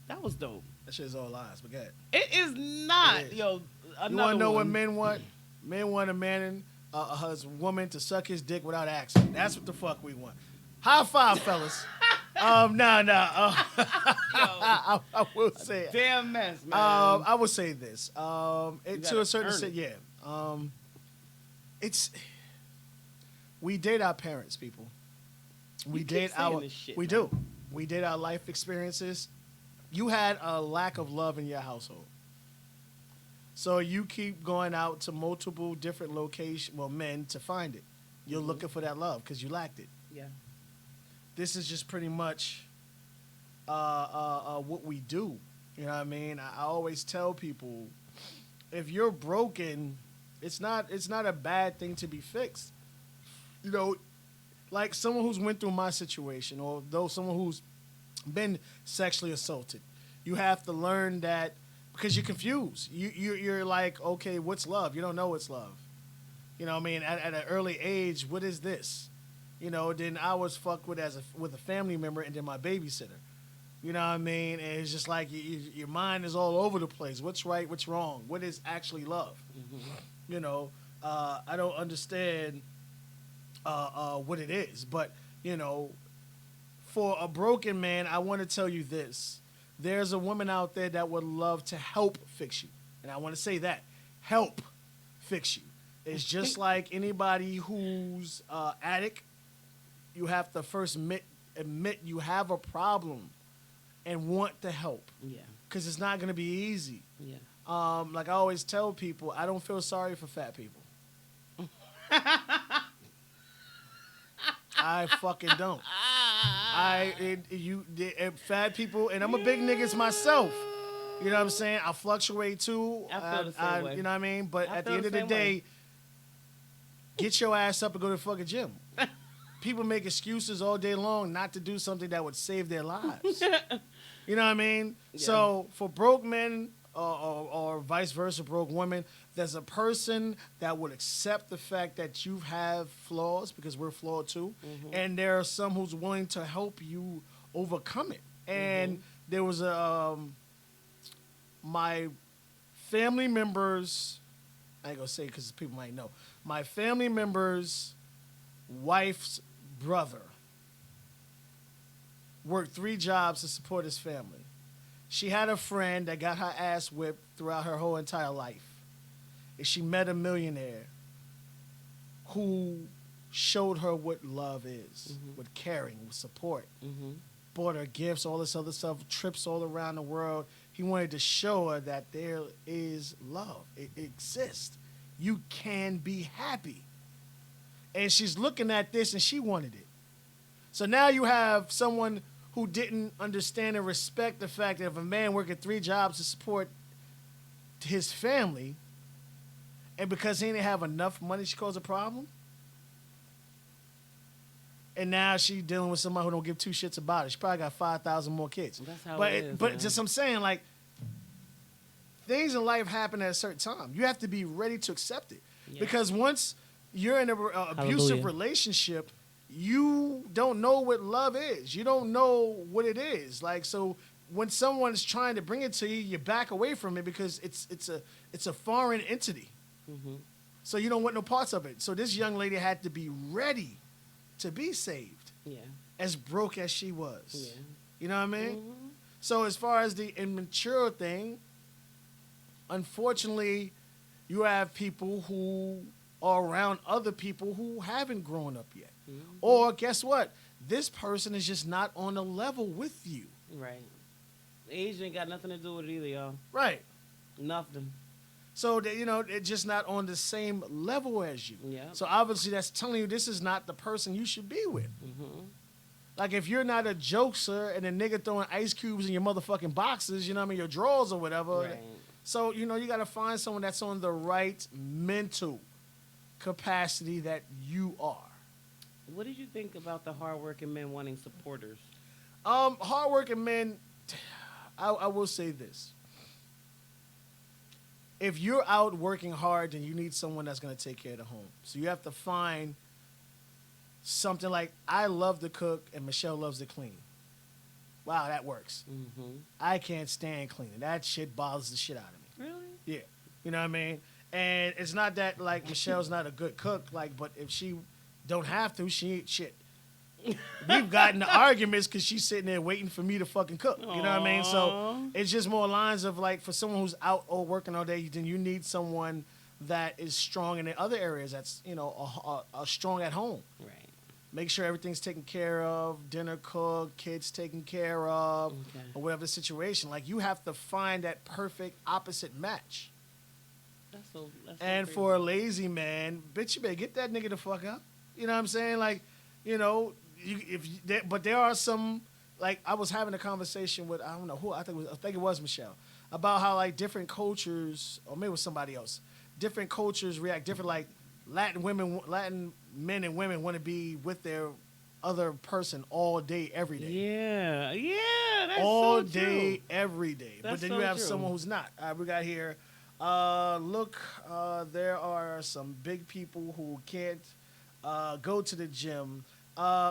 [SPEAKER 4] That was dope.
[SPEAKER 5] That shit is all lies, but go ahead.
[SPEAKER 4] It is not.
[SPEAKER 5] It is.
[SPEAKER 4] Yo,
[SPEAKER 5] you want to know what men want? Men want a woman to suck his dick without asking. That's what the fuck we want. High five, fellas. I will say it.
[SPEAKER 4] Damn mess, man.
[SPEAKER 5] I will say this. To a certain extent, yeah. It's we date our parents, people. We date our we do. We date our life experiences. You had a lack of love in your household. So you keep going out to multiple different men to find it. You're looking for that love because you lacked it.
[SPEAKER 4] Yeah.
[SPEAKER 5] This is just pretty much what we do. You know what I mean? I always tell people, if you're broken, it's not a bad thing to be fixed. You know, like someone who's went through my situation, or someone who's been sexually assaulted, you have to learn that, because you're confused. You're like, okay, what's love? You don't know what's love. You know what I mean? At an early age, what is this? Then I was fucked with with a family member, and then my babysitter. You know what I mean? And it's just like your mind is all over the place. What's right? What's wrong? What is actually love? I don't understand what it is. But, for a broken man, I want to tell you this. There's a woman out there that would love to help fix you. And I want to say that. Help fix you. It's just like anybody who's addict. You have to first admit you have a problem and want to help. Yeah. Because it's not going to be easy.
[SPEAKER 4] Yeah.
[SPEAKER 5] Like I always tell people, I don't feel sorry for fat people. I fucking don't. Fat people, and I'm a big niggas myself. You know what I'm saying? I fluctuate too.
[SPEAKER 4] I feel the same way.
[SPEAKER 5] You know what I mean? But at the end of the day, get your ass up and go to the fucking gym. People make excuses all day long not to do something that would save their lives. You know what I mean? Yeah. So for broke men or vice versa, broke women, there's a person that would accept the fact that you have flaws, because we're flawed too, and there are some who's willing to help you overcome it. And there was my family members, I ain't gonna say because people might know, my family member's wife's brother worked 3 jobs to support his family. She had a friend that got her ass whipped throughout her whole entire life. is she met a millionaire who showed her what love is, with caring, with support. Bought her gifts, all this other stuff, trips all around the world. He wanted to show her that there is love. It exists. You can be happy. And she's looking at this and she wanted it. So now you have someone who didn't understand and respect the fact that if a man working 3 jobs to support his family, and because he didn't have enough money, she caused a problem. And now she dealing with somebody who don't give 2 shits about it. She probably got 5,000 more kids.
[SPEAKER 4] That's how
[SPEAKER 5] but
[SPEAKER 4] it is,
[SPEAKER 5] but
[SPEAKER 4] man.
[SPEAKER 5] just I'm saying, like, things in life happen at a certain time. You have to be ready to accept it.
[SPEAKER 4] Yeah.
[SPEAKER 5] Because once you're in an abusive
[SPEAKER 4] Hallelujah.
[SPEAKER 5] relationship, you don't know what love is. You don't know what it is. Like, so when someone is trying to bring it to you, you back away from it because it's a foreign entity. So you don't want no parts of it. So this young lady had to be ready to be saved,
[SPEAKER 4] Yeah.
[SPEAKER 5] as broke as she was.
[SPEAKER 4] Yeah.
[SPEAKER 5] You know what I mean? So as far as the immature thing, unfortunately, you have people who are around other people who haven't grown up yet. Or guess what? This person is just not on a level with you.
[SPEAKER 4] Right. Age ain't got nothing to do with it either, y'all.
[SPEAKER 5] Right.
[SPEAKER 4] Nothing.
[SPEAKER 5] So, that, you know, they're just not on the same level as you.
[SPEAKER 4] Yeah.
[SPEAKER 5] So obviously that's telling you this is not the person you should be with. Like if you're not a jokester and a nigga throwing ice cubes in your motherfucking boxes, you know what I mean, your drawers or whatever.
[SPEAKER 4] Right.
[SPEAKER 5] So, you know, you got to find someone that's on the right mental capacity that you are.
[SPEAKER 4] What did you think about the hardworking men wanting supporters?
[SPEAKER 5] Hardworking men, I will say this. If you're out working hard, then you need someone that's going to take care of the home. So you have to find something like, I love to cook and Michelle loves to clean. Wow, that works. I can't stand cleaning. That shit bothers the shit out of me.
[SPEAKER 4] Really?
[SPEAKER 5] Yeah. You know what I mean? And it's not that, like, Michelle's not a good cook, like, but if she don't have to, she ain't shit. We've gotten the arguments because she's sitting there waiting for me to fucking cook. You know what I mean? So it's just more lines of, like, for someone who's out or working all day, then you need someone that is strong in the other areas that's, you know, strong at home.
[SPEAKER 4] Right.
[SPEAKER 5] Make sure everything's taken care of, dinner cooked, kids taken care of, or whatever the situation. Like, you have to find that perfect opposite match.
[SPEAKER 4] That's so
[SPEAKER 5] And
[SPEAKER 4] crazy.
[SPEAKER 5] for a lazy man, bitch, you better get that nigga the fuck up. You know what I'm saying? Like, you know, but there are some, like, I was having a conversation with, I don't know who, I think it was Michelle, about how, like, different cultures, or maybe it was somebody else, different cultures react different. Like, Latin men and women want to be with their other person all day, every day.
[SPEAKER 4] Yeah, that's
[SPEAKER 5] All
[SPEAKER 4] so true.
[SPEAKER 5] day, every day. But
[SPEAKER 4] That's
[SPEAKER 5] then
[SPEAKER 4] so
[SPEAKER 5] you have
[SPEAKER 4] true.
[SPEAKER 5] someone who's not. All right, we got here. There are some big people who can't go to the gym.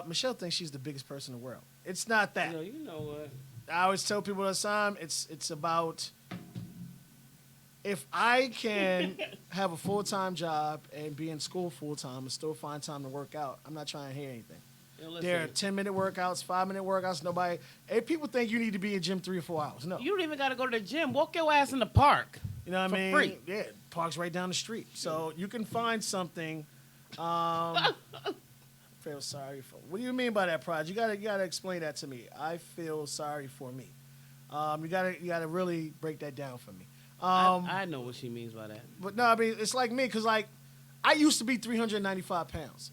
[SPEAKER 5] Michelle thinks she's the biggest person in the world. It's not that.
[SPEAKER 4] You know what?
[SPEAKER 5] I always tell people all the time, it's about, if I can have a full-time job and be in school full-time and still find time to work out, I'm not trying to hear anything.
[SPEAKER 4] Yo, listen,
[SPEAKER 5] There are 10-minute workouts, 5-minute workouts. Nobody. If people think you need to be in gym 3 or 4 hours, no.
[SPEAKER 4] you don't even got to go to the gym. Walk your ass in the park.
[SPEAKER 5] You know what
[SPEAKER 4] for
[SPEAKER 5] I mean?
[SPEAKER 4] free.
[SPEAKER 5] Yeah, park's right down the street. So you can find something. Feel sorry for. What do you mean by that, Prod? You gotta explain that to me. I feel sorry for me. You gotta really break that down for me.
[SPEAKER 4] I know what she means by that.
[SPEAKER 5] But no, I mean it's like me, cause like I used to be 395 pounds.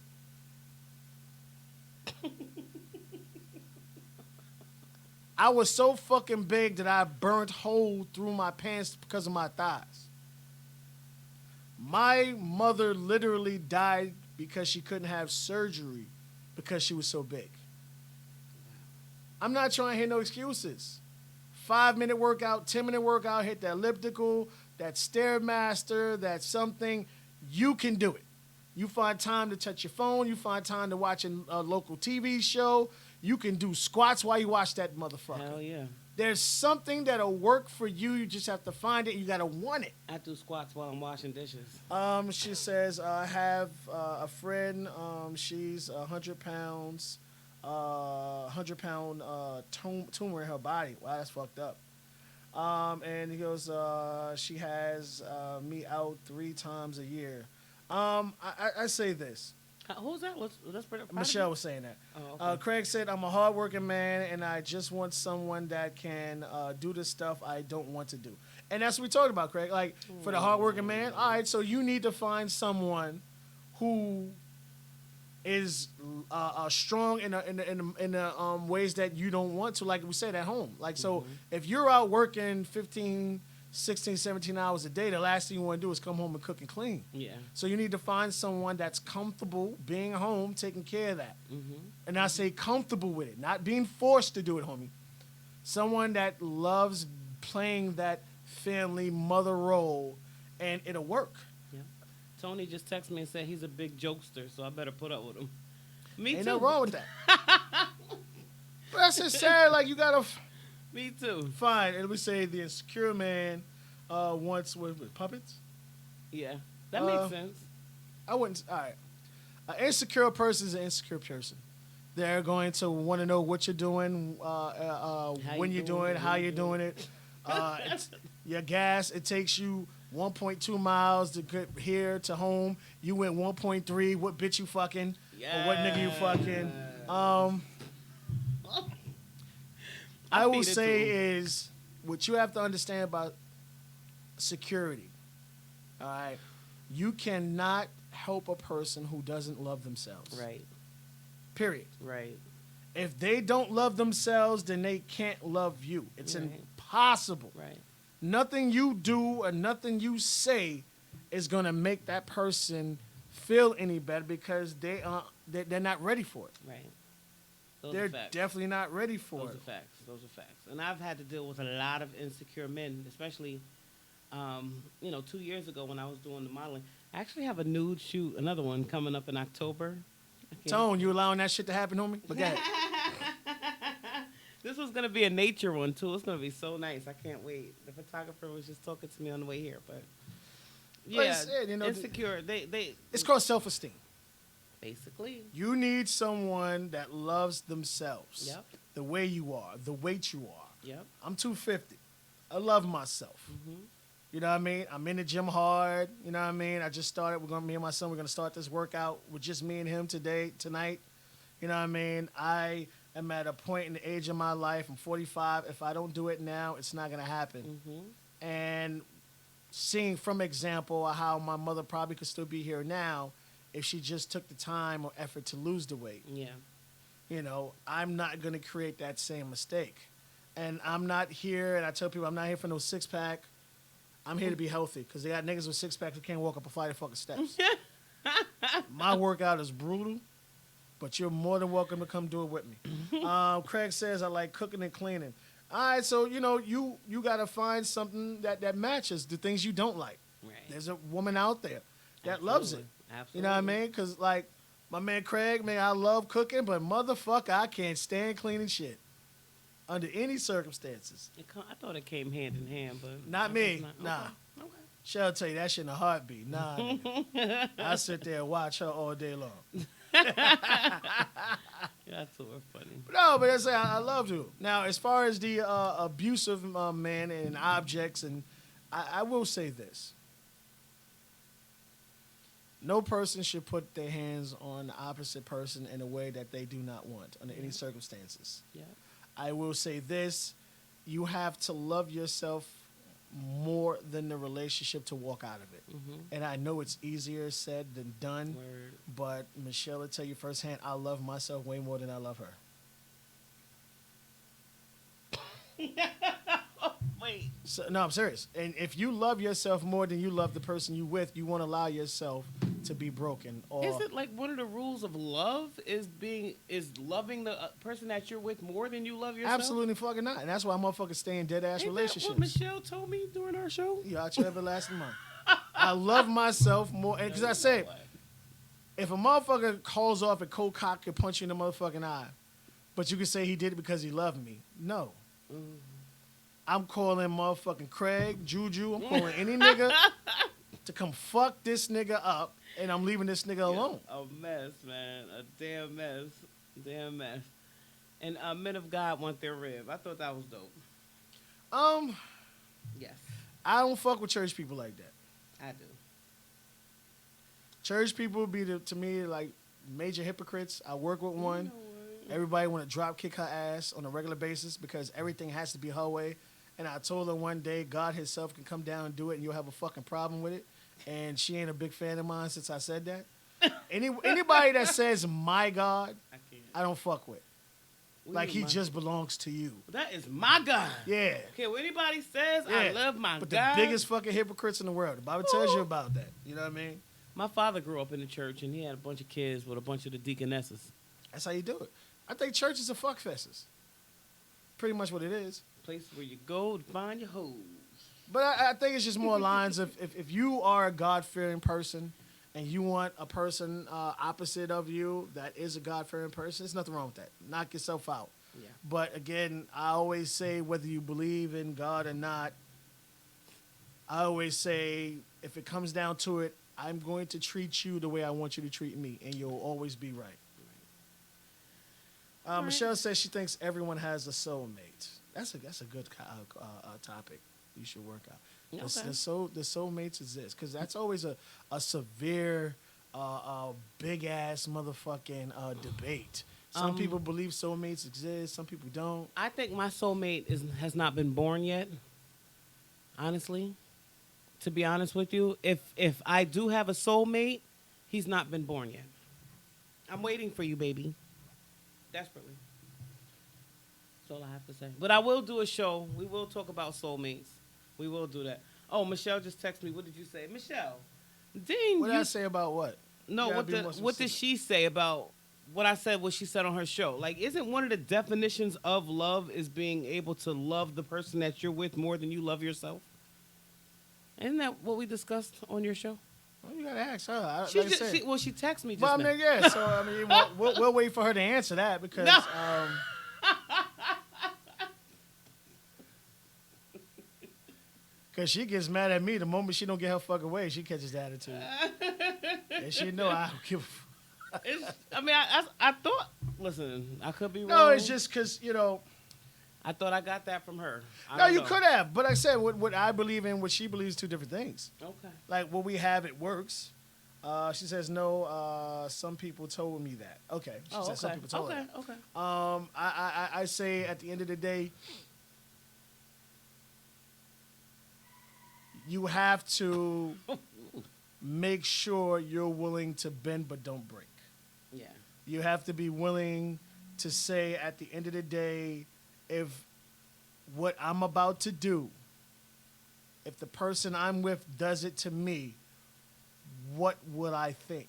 [SPEAKER 5] I was so fucking big that I burnt hole through my pants because of my thighs. My mother literally died because she couldn't have surgery because she was so big. I'm not trying to hear no excuses. 5-minute workout, 10-minute workout, hit that elliptical, that Stairmaster, that something. You can do it. You find time to touch your phone. You find time to watch a local TV show. You can do squats while you watch that motherfucker.
[SPEAKER 4] Hell yeah.
[SPEAKER 5] There's something that'll work for you. You just have to find it. You got to want it.
[SPEAKER 4] I do squats while I'm washing dishes.
[SPEAKER 5] She says, I have a friend. She's 100 pounds, 100-pound tumor in her body. Wow, that's fucked up. And he goes, she has me out 3 times a year. I say this.
[SPEAKER 4] Who's that? Let's bring it.
[SPEAKER 5] Michelle was saying that.
[SPEAKER 4] Oh, okay.
[SPEAKER 5] Craig said, I'm a hardworking man, and I just want someone that can do the stuff I don't want to do. And that's what we talked about, Craig. Like, for the hardworking man, all right, so you need to find someone who is strong in the ways that you don't want to, like we said, at home. Like, so if you're out working 15, 16, 17 hours a day, the last thing you want to do is come home and cook and clean.
[SPEAKER 4] Yeah.
[SPEAKER 5] So you need to find someone that's comfortable being home, taking care of that. And I say comfortable with it, not being forced to do it, homie. Someone that loves playing that family mother role, and it'll work.
[SPEAKER 4] Yeah. Tony just texted me and said he's a big jokester, so I better put up with him. Me
[SPEAKER 5] Ain't
[SPEAKER 4] too.
[SPEAKER 5] nothing wrong with that. But that's just sad. Like, you gotta
[SPEAKER 4] Me too.
[SPEAKER 5] find. And we say the insecure man wants with puppets.
[SPEAKER 4] Yeah. That makes sense.
[SPEAKER 5] I wouldn't. All right. An insecure person is an insecure person. They're going to want to know what you're doing, when you're doing it, how you're doing it. Your gas, it takes you 1.2 miles to get here to home. You went 1.3. What bitch you fucking? Or what nigga you fucking? I will
[SPEAKER 4] feed it
[SPEAKER 5] say
[SPEAKER 4] to 'em.
[SPEAKER 5] is what you have to understand about security. All right, you cannot help a person who doesn't love themselves.
[SPEAKER 4] Right.
[SPEAKER 5] Period.
[SPEAKER 4] Right.
[SPEAKER 5] If they don't love themselves, then they can't love you. It's
[SPEAKER 4] Right.
[SPEAKER 5] impossible.
[SPEAKER 4] Right.
[SPEAKER 5] Nothing you do or nothing you say is gonna make that person feel any better because they're not ready for it.
[SPEAKER 4] Right. Those
[SPEAKER 5] They're
[SPEAKER 4] are facts.
[SPEAKER 5] definitely not ready for
[SPEAKER 4] Those
[SPEAKER 5] it.
[SPEAKER 4] are facts. Those are facts. And I've had to deal with a lot of insecure men, especially, 2 years ago when I was doing the modeling. I actually have a nude shoot, another one coming up in October. I can't-
[SPEAKER 5] Tone, you allowing that shit to happen, homie? But go ahead.
[SPEAKER 4] This was gonna be a nature one too. It's gonna be so nice. I can't wait. The photographer was just talking to me on the way here, but yeah,
[SPEAKER 5] it's it,
[SPEAKER 4] insecure. They
[SPEAKER 5] It's called self-esteem.
[SPEAKER 4] basically.
[SPEAKER 5] You need someone that loves themselves.
[SPEAKER 4] Yep.
[SPEAKER 5] The way you are, the weight you are.
[SPEAKER 4] Yep.
[SPEAKER 5] I'm 250. I love myself. You know what I mean? I'm in the gym hard. You know what I mean? I just started. Me and my son, we're gonna start this workout with just me and him tonight. You know what I mean? I am at a point in the age of my life. I'm 45. If I don't do it now, it's not gonna happen. And seeing from example how my mother probably could still be here now if she just took the time or effort to lose the weight.
[SPEAKER 4] Yeah.
[SPEAKER 5] You know, I'm not going to create that same mistake. And I'm not here, and I tell people I'm not here for no six-pack. I'm here to be healthy because they got niggas with six-packs who can't walk up a flight of fucking steps. My workout is brutal, but you're more than welcome to come do it with me. Craig says I like cooking and cleaning. All right, so, you got to find something that matches the things you don't like.
[SPEAKER 4] Right.
[SPEAKER 5] There's a woman out there that loves it.
[SPEAKER 4] Absolutely.
[SPEAKER 5] You know what I mean? Because, like, my man Craig, man, I love cooking, but motherfucker, I can't stand cleaning shit under any circumstances.
[SPEAKER 4] I thought it came hand in hand, but
[SPEAKER 5] Not
[SPEAKER 4] I
[SPEAKER 5] me.
[SPEAKER 4] guess
[SPEAKER 5] Nah.
[SPEAKER 4] Okay.
[SPEAKER 5] She'll tell you that shit in a heartbeat. Nah, nigga. I sit there and watch her all day long.
[SPEAKER 4] Yeah, that's super funny.
[SPEAKER 5] No, but I love to. Now, as far as the abusive men and objects, and I will say this. No person should put their hands on the opposite person in a way that they do not want under any circumstances.
[SPEAKER 4] Yeah.
[SPEAKER 5] I will say this. You have to love yourself more than the relationship to walk out of it. And I know it's easier said than done,
[SPEAKER 4] Word.
[SPEAKER 5] but Michelle will tell you firsthand, I love myself way more than I love her.
[SPEAKER 4] Wait.
[SPEAKER 5] So, no, I'm serious. And if you love yourself more than you love the person you with, you won't allow yourself to be broken. Or
[SPEAKER 4] Is it like one of the rules of love is loving the person that you're with more than you love yourself?
[SPEAKER 5] absolutely fucking not. And that's why motherfuckers stay in dead ass
[SPEAKER 4] Ain't
[SPEAKER 5] relationships.
[SPEAKER 4] that what Michelle told me during our show?
[SPEAKER 5] You out your everlasting mind. I love myself more, because I say, if a motherfucker calls off a cold cock and punch you in the motherfucking eye, but you can say he did it because he loved me. No. I'm calling motherfucking Craig, Juju. I'm calling any nigga to come fuck this nigga up, and I'm leaving this nigga alone.
[SPEAKER 4] A mess, man. A damn mess. Damn mess. And men of God want their rib. I thought that was dope. Yes,
[SPEAKER 5] I don't fuck with church people like that.
[SPEAKER 4] I do.
[SPEAKER 5] Church people be to me like major hypocrites. I work with one. Everybody want to drop kick her ass on a regular basis because everything has to be her way. And I told her one day God Himself can come down and do it, and you'll have a fucking problem with it. And she ain't a big fan of mine since I said that. Anybody that says my God,
[SPEAKER 4] I can't.
[SPEAKER 5] I don't fuck with.
[SPEAKER 4] What
[SPEAKER 5] Like
[SPEAKER 4] do
[SPEAKER 5] He
[SPEAKER 4] you mean,
[SPEAKER 5] just belongs to you.
[SPEAKER 4] that is my God.
[SPEAKER 5] Yeah.
[SPEAKER 4] Okay, what anybody says,
[SPEAKER 5] Yeah.
[SPEAKER 4] I love my
[SPEAKER 5] But
[SPEAKER 4] God.
[SPEAKER 5] the biggest fucking hypocrites in the world. The Bible tells you about that. You know what I mean?
[SPEAKER 4] My father grew up in the church, and he had a bunch of kids with a bunch of the deaconesses.
[SPEAKER 5] That's how you do it. I think churches are fuck fesses. Pretty much what it is.
[SPEAKER 4] Place where you go to find your hoes.
[SPEAKER 5] But I think it's just more lines of if you are a God-fearing person and you want a person opposite of you that is a God-fearing person, there's nothing wrong with that. Knock yourself out.
[SPEAKER 4] Yeah.
[SPEAKER 5] But again, I always say whether you believe in God or not, I always say if it comes down to it, I'm going to treat you the way I want you to treat me, and you'll always be right. Michelle says she thinks everyone has a soulmate. That's a good topic you should work out.
[SPEAKER 4] Okay.
[SPEAKER 5] The soulmates exist because that's always a severe, big ass motherfucking debate. Some people believe soulmates exist. Some people don't.
[SPEAKER 4] I think my soulmate has not been born yet. Honestly, to be honest with you, if I do have a soulmate, he's not been born yet. I'm waiting for you, baby. Desperately. That's all I have to say. But I will do a show. We will talk about soulmates. We will do that. Oh, Michelle just texted me. What did you say, Michelle? Dean,
[SPEAKER 5] What did I say about what?
[SPEAKER 4] No,
[SPEAKER 5] You gotta be more
[SPEAKER 4] what did
[SPEAKER 5] specific.
[SPEAKER 4] she say about what I said? What she said on her show? Like, isn't one of the definitions of love is being able to love the person that you're with more than you love yourself? Isn't that what we discussed on your show?
[SPEAKER 5] Well, you gotta ask her.
[SPEAKER 4] She
[SPEAKER 5] Like I
[SPEAKER 4] just,
[SPEAKER 5] said.
[SPEAKER 4] she texted me just
[SPEAKER 5] Well, I
[SPEAKER 4] now.
[SPEAKER 5] mean, yeah. So I mean, we'll wait for her to answer that because.
[SPEAKER 4] No.
[SPEAKER 5] Cause she gets mad at me the moment she don't get her fucking way. She catches the attitude, and she know I don't give.
[SPEAKER 4] I mean, I thought. Listen, I could be wrong.
[SPEAKER 5] No, it's just cause
[SPEAKER 4] I thought I got that from her. I
[SPEAKER 5] No,
[SPEAKER 4] don't
[SPEAKER 5] you
[SPEAKER 4] know.
[SPEAKER 5] could have, but like I said what I believe in, what she believes, two different things.
[SPEAKER 4] Okay.
[SPEAKER 5] Like what we have, it works. She says no. Some people told me that. Okay. She said some people told her that.
[SPEAKER 4] Okay.
[SPEAKER 5] I say at the end of the day, you have to make sure you're willing to bend but don't break.
[SPEAKER 4] Yeah.
[SPEAKER 5] You have to be willing to say at the end of the day, if what I'm about to do, if the person I'm with does it to me, what will I think?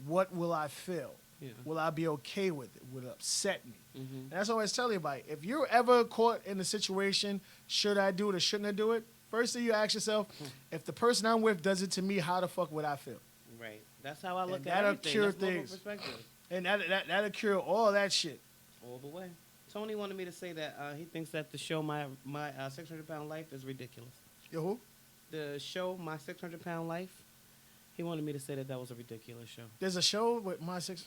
[SPEAKER 5] What will I feel?
[SPEAKER 4] Yeah.
[SPEAKER 5] Will I be okay with it? Will it upset me?
[SPEAKER 4] Mm-hmm.
[SPEAKER 5] And that's what I always tell everybody. If you're ever caught in a situation, should I do it or shouldn't I do it? First thing you ask yourself, if the person I'm with does it to me, how the fuck would I feel?
[SPEAKER 4] Right. That's how I look
[SPEAKER 5] And
[SPEAKER 4] at
[SPEAKER 5] that'll
[SPEAKER 4] everything.
[SPEAKER 5] cure
[SPEAKER 4] That's more of a
[SPEAKER 5] things.
[SPEAKER 4] perspective.
[SPEAKER 5] And that'll cure all that shit.
[SPEAKER 4] All the way. Tony wanted me to say that he thinks that the show My 600-Pound Life is ridiculous.
[SPEAKER 5] Yo, who?
[SPEAKER 4] The show My 600-Pound Life. He wanted me to say that was a ridiculous show.
[SPEAKER 5] There's a show with my six.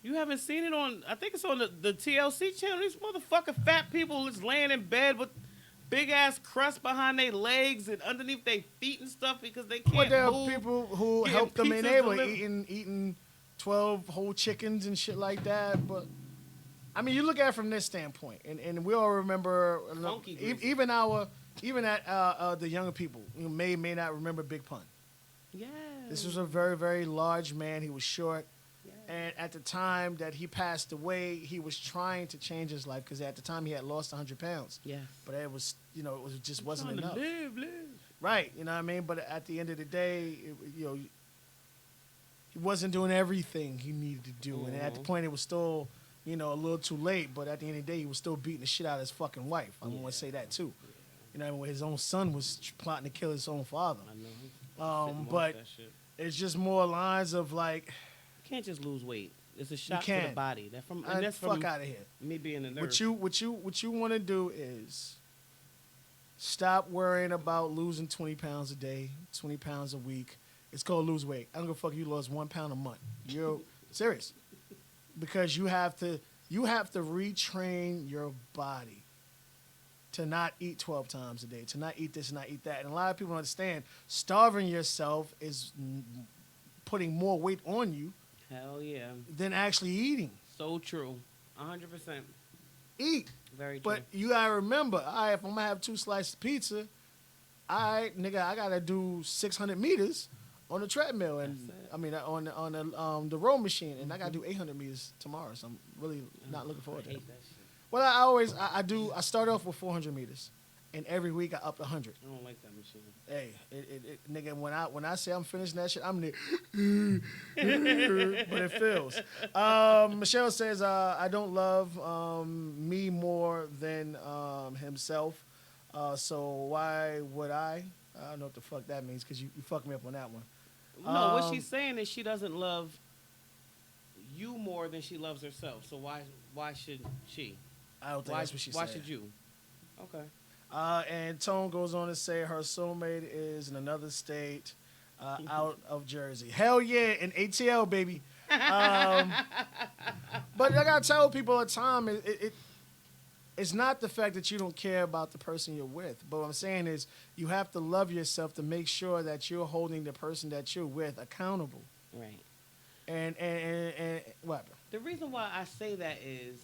[SPEAKER 4] You haven't seen it on? I think it's on the TLC channel. These motherfucking fat people is laying in bed with big ass crust behind their legs and underneath their feet and stuff because they can't
[SPEAKER 5] But there are
[SPEAKER 4] move.
[SPEAKER 5] people who
[SPEAKER 4] getting
[SPEAKER 5] help them in
[SPEAKER 4] pizzas
[SPEAKER 5] there with
[SPEAKER 4] delivered.
[SPEAKER 5] eating 12 whole chickens and shit like that. But I mean, you look at it from this standpoint, and we all remember,
[SPEAKER 4] Funky greasy.
[SPEAKER 5] even the younger people may not remember Big Pun.
[SPEAKER 4] Yeah.
[SPEAKER 5] This was a very, very large man. He was short.
[SPEAKER 4] Yeah.
[SPEAKER 5] And at the time that he passed away, he was trying to change his life because at the time he had lost 100 pounds.
[SPEAKER 4] Yes.
[SPEAKER 5] But it was, it just wasn't
[SPEAKER 4] Trying to
[SPEAKER 5] enough.
[SPEAKER 4] live.
[SPEAKER 5] Right, you know what I mean? But at the end of the day, he wasn't doing everything he needed to do. And at the point, it was still, a little too late. But at the end of the day, he was still beating the shit out of his fucking wife. I want to say that, too. You know, when his own son was plotting to kill his own father.
[SPEAKER 4] I know.
[SPEAKER 5] But
[SPEAKER 4] that shit.
[SPEAKER 5] it's just more lines of like,
[SPEAKER 4] You can't just lose weight. It's a shot to the
[SPEAKER 5] can't.
[SPEAKER 4] body. That's
[SPEAKER 5] fuck
[SPEAKER 4] from
[SPEAKER 5] out of here.
[SPEAKER 4] me being a nurse.
[SPEAKER 5] What you want to do is stop worrying about losing 20 pounds a day, 20 pounds a week. It's called lose weight. I don't give a fuck if you lost 1 pound a month. You're serious. Because you have to retrain your body to not eat 12 times a day, to not eat this, not eat that. And a lot of people don't understand starving yourself is putting more weight on you
[SPEAKER 4] Hell yeah.
[SPEAKER 5] than actually eating.
[SPEAKER 4] So true. 100%.
[SPEAKER 5] Eat.
[SPEAKER 4] Very true.
[SPEAKER 5] But you gotta remember, all right, if I'm gonna have 2 slices of pizza, all right, nigga, I gotta do 600 meters on the treadmill, and
[SPEAKER 4] That's it.
[SPEAKER 5] I mean on the row machine, and I gotta do 800 meters tomorrow. So I'm really not looking forward
[SPEAKER 4] I
[SPEAKER 5] to it.
[SPEAKER 4] hate that shit.
[SPEAKER 5] Well, I start off with 400 meters, and every week I up to 100.
[SPEAKER 4] I don't like that machine.
[SPEAKER 5] Hey, nigga, when I say I'm finishing that shit, I'm there, but it feels. Michelle says, I don't love me more than himself. So why would I? I don't know what the fuck that means because you fucked me up on that one.
[SPEAKER 4] No, what she's saying is she doesn't love you more than she loves herself. So why should she?
[SPEAKER 5] I don't think
[SPEAKER 4] Why
[SPEAKER 5] that's what she
[SPEAKER 4] why
[SPEAKER 5] said.
[SPEAKER 4] should you? Okay.
[SPEAKER 5] And Tone goes on to say her soulmate is in another state, out of Jersey. Hell yeah, in ATL, baby. But I gotta tell people all the time, it's not the fact that you don't care about the person you're with. But what I'm saying is you have to love yourself to make sure that you're holding the person that you're with accountable.
[SPEAKER 4] Right.
[SPEAKER 5] And what happened?
[SPEAKER 4] The reason why I say that is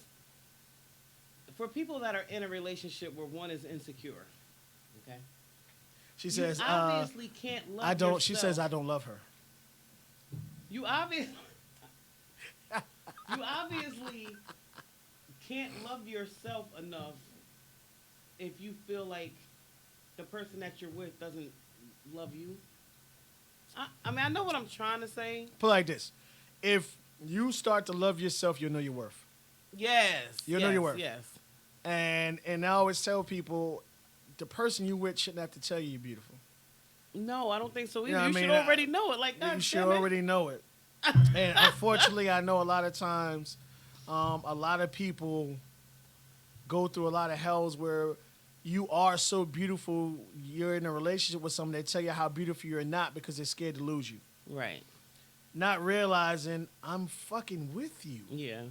[SPEAKER 4] for people that are in a relationship where one is insecure. Okay.
[SPEAKER 5] She says,
[SPEAKER 4] you obviously can't love
[SPEAKER 5] I don't.
[SPEAKER 4] yourself.
[SPEAKER 5] She says, I don't love her.
[SPEAKER 4] You obviously can't love yourself enough if you feel like the person that you're with doesn't love you. I mean, I know what I'm trying to say.
[SPEAKER 5] Put it like this: if you start to love yourself, you'll know your worth.
[SPEAKER 4] Yes.
[SPEAKER 5] You know your worth.
[SPEAKER 4] Yes.
[SPEAKER 5] And I always tell people, the person you with shouldn't have to tell you you're beautiful.
[SPEAKER 4] No, I don't think so either.
[SPEAKER 5] You know what
[SPEAKER 4] You
[SPEAKER 5] I
[SPEAKER 4] should
[SPEAKER 5] mean?
[SPEAKER 4] already know it. Like, God
[SPEAKER 5] You should
[SPEAKER 4] damn it.
[SPEAKER 5] already know it. And unfortunately, I know a lot of times, a lot of people go through a lot of hells where you are so beautiful, you're in a relationship with someone, they tell you how beautiful you're not because they're scared to lose you.
[SPEAKER 4] Right.
[SPEAKER 5] Not realizing I'm fucking with you.
[SPEAKER 4] Yeah.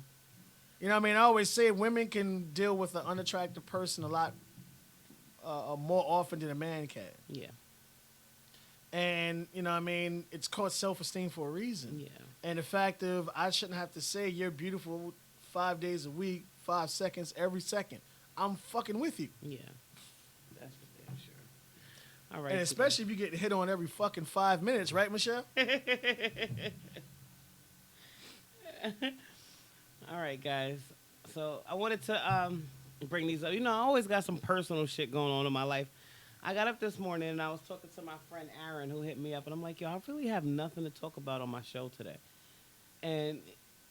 [SPEAKER 5] You know what I mean? I always say women can deal with an unattractive person a lot more often than a man can.
[SPEAKER 4] Yeah.
[SPEAKER 5] And, you know what I mean? It's called self-esteem for a reason.
[SPEAKER 4] Yeah.
[SPEAKER 5] And the fact of I shouldn't have to say you're beautiful 5 days a week, 5 seconds, every second. I'm fucking with you.
[SPEAKER 4] Yeah. That's for damn sure. All right.
[SPEAKER 5] And especially if you get hit on every fucking 5 minutes, right, Michelle?
[SPEAKER 4] All right, guys. So I wanted to bring these up. You know, I always got some personal shit going on in my life. I got up this morning and I was talking to my friend Aaron, who hit me up, and I'm like, yo, I really have nothing to talk about on my show today. And,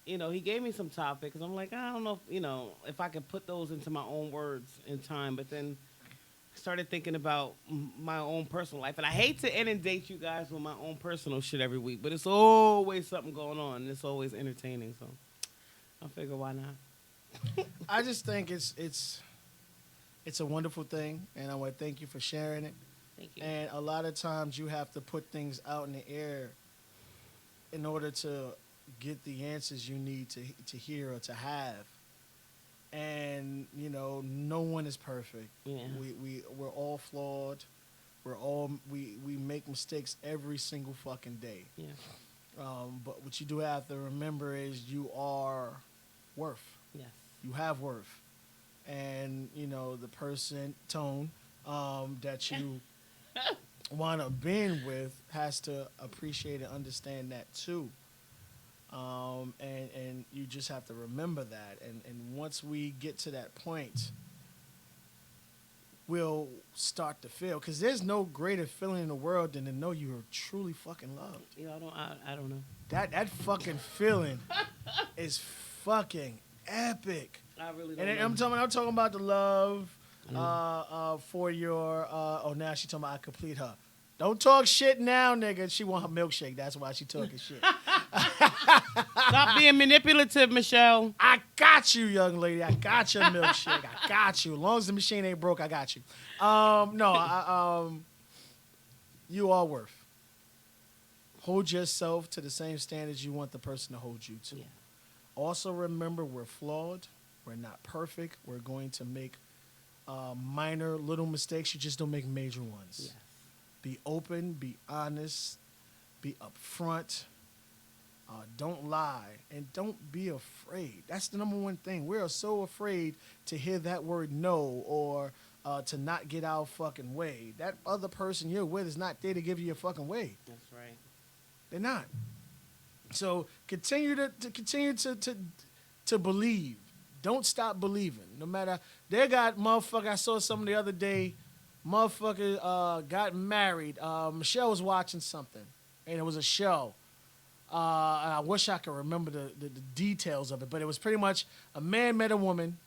[SPEAKER 4] you know, he gave me some topics. I'm like, I don't know if, you know, if I could put those into my own words in time. But then I started thinking about my own personal life. And I hate to inundate you guys with my own personal shit every week, but it's always something going on, and it's always entertaining. So I figure, why not?
[SPEAKER 5] I just think it's a wonderful thing, and I want to thank you for sharing it.
[SPEAKER 4] Thank you.
[SPEAKER 5] And a lot of times you have to put things out in the air in order to get the answers you need to hear or to have. And, you know, no one is perfect.
[SPEAKER 4] Yeah.
[SPEAKER 5] We're all flawed. We make mistakes every single fucking day.
[SPEAKER 4] Yeah.
[SPEAKER 5] But what you do have to remember is you are worth.
[SPEAKER 4] Yes.
[SPEAKER 5] You have worth. And, you know, the person, Tone, that you want to bend with has to appreciate and understand that too. And you just have to remember that. And once we get to that point, we'll start to feel. Because there's no greater feeling in the world than to know you are truly fucking loved.
[SPEAKER 4] You know, I don't know.
[SPEAKER 5] That fucking feeling is fucking epic.
[SPEAKER 4] I really don't
[SPEAKER 5] And
[SPEAKER 4] know.
[SPEAKER 5] I'm talking about the love for your. Oh, now she talking about I complete her. Don't talk shit now, nigga. She want her milkshake. That's why she talking shit.
[SPEAKER 4] Stop being manipulative, Michelle.
[SPEAKER 5] I got you, young lady. I got your milkshake. I got you. As long as the machine ain't broke, I got you. You are worth. Hold yourself to the same standards you want the person to hold you to.
[SPEAKER 4] Yeah.
[SPEAKER 5] Also remember, we're flawed. We're not perfect. We're going to make minor little mistakes. You just don't make major ones.
[SPEAKER 4] Yes.
[SPEAKER 5] Be open, be honest, be upfront. Don't lie, and don't be afraid. That's the number one thing. We are so afraid to hear that word no, or to not get our fucking way. That other person you're with is not there to give you your fucking way.
[SPEAKER 4] That's right.
[SPEAKER 5] They're not. So continue to believe. Don't stop believing. No matter, they got motherfucker. I saw something the other day. Motherfucker got married. Michelle was watching something, and it was a show. And I wish I could remember the details of it, but it was pretty much a man met a woman.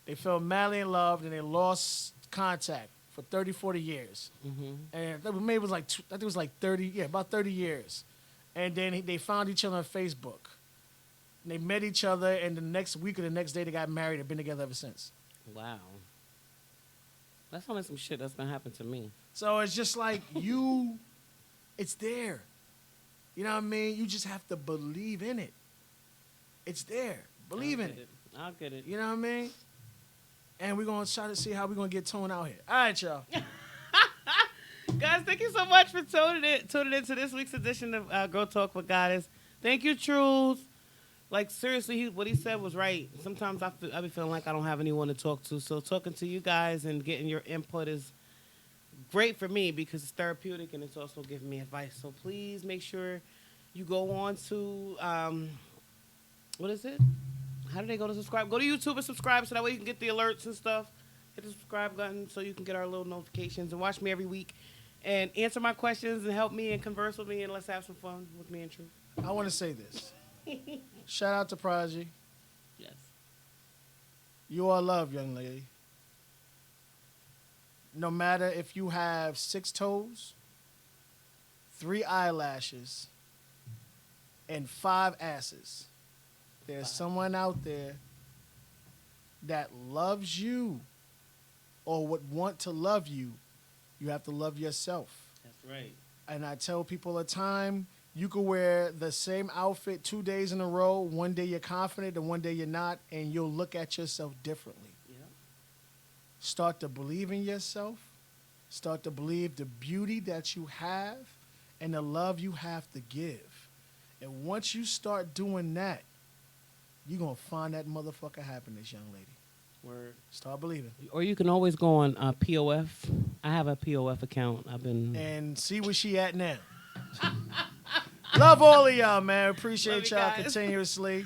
[SPEAKER 5] They fell madly in love, and they lost contact for 30, 40 years.
[SPEAKER 4] Mm-hmm.
[SPEAKER 5] And maybe it was like, I think it was like 30, yeah, about 30 years. And then they found each other on Facebook. And they met each other, and the next week or the next day they got married and been together ever since.
[SPEAKER 4] Wow. That's only some shit that's gonna happen to me.
[SPEAKER 5] So it's just like it's there. You know what I mean? You just have to believe in it. It's there. Believe in it.
[SPEAKER 4] I'll get it.
[SPEAKER 5] You know what I mean? And we're going to try to see how we're going to get Tone out here. All right, y'all.
[SPEAKER 4] Guys, thank you so much for tuning in to this week's edition of Girl Talk with Goddess. Thank you, Truth. Like, seriously, what he said was right. Sometimes I be feeling like I don't have anyone to talk to. So talking to you guys and getting your input is great for me because it's therapeutic and it's also giving me advice. So please make sure you go on to, what is it? How do they go to subscribe? Go to YouTube and subscribe so that way you can get the alerts and stuff. Hit the subscribe button so you can get our little notifications and watch me every week and answer my questions and help me and converse with me and let's have some fun with me and Truth.
[SPEAKER 5] I want to say this. Shout out to Prodigy.
[SPEAKER 4] Yes.
[SPEAKER 5] You are loved, young lady. No matter if you have 6 toes, 3 eyelashes, and 5 asses, there's someone out there that loves you or would want to love you. You have to love yourself.
[SPEAKER 4] That's right.
[SPEAKER 5] And I tell people all the time, you could wear the same outfit 2 days in a row. One day you're confident and one day you're not, and you'll look at yourself differently.
[SPEAKER 4] Yeah.
[SPEAKER 5] Start to believe in yourself. Start to believe the beauty that you have and the love you have to give. And once you start doing that, you're going to find that motherfucker happiness, young lady.
[SPEAKER 4] Word.
[SPEAKER 5] Start believing.
[SPEAKER 4] Or you can always go on POF. I have a POF account.
[SPEAKER 5] And see where she at now. Love all of y'all, man. Appreciate
[SPEAKER 4] Love you
[SPEAKER 5] y'all
[SPEAKER 4] guys.
[SPEAKER 5] continuously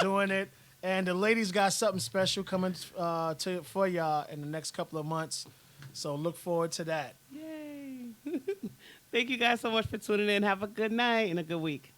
[SPEAKER 5] doing it. And the ladies got something special coming for y'all in the next couple of months. So look forward to that.
[SPEAKER 4] Yay. Thank you guys so much for tuning in. Have a good night and a good week.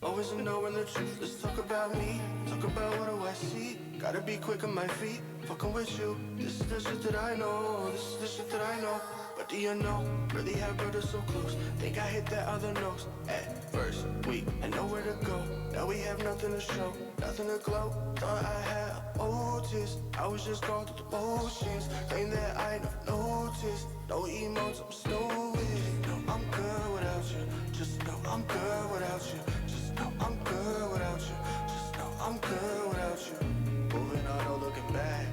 [SPEAKER 6] Always knowing the truth, let's talk about me. Talk about what do I see. Gotta be quick on my feet, fucking with you. This is the shit that I know, this is the shit that I know. But do you know, really have brothers so close? Think I hit that other notes. At first, we had nowhere to go. Now we have nothing to show, nothing to glow. Thought I had Otis, I was just going through the motions. Claim that I never noticed, no emotes, I'm stupid. No, I'm good without you, just know I'm good without you. Just know I'm good without you, just know I'm good without you. Moving on, no looking back,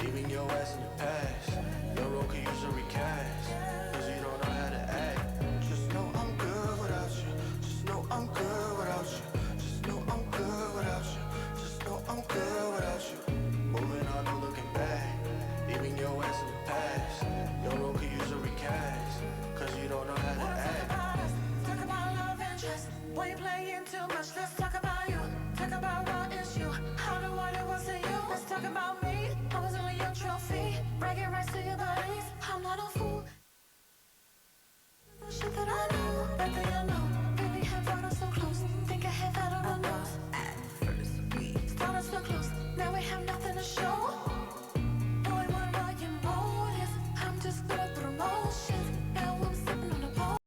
[SPEAKER 6] leaving your ass in the past. Your role could use a recast, cause you don't know how to act. Just know I'm good without you, just know I'm good without you. Just know I'm good without you, just know I'm good without you. Moving on, no looking back, leaving your ass in the past. Your role could use a recast, cause you don't know how to act.
[SPEAKER 7] Talk about love and trust. Why you playing too much? Let's talk about you. Talk about what is you. How the water was to you. Let's talk about me. I was only your trophy. Bragging rights to your body.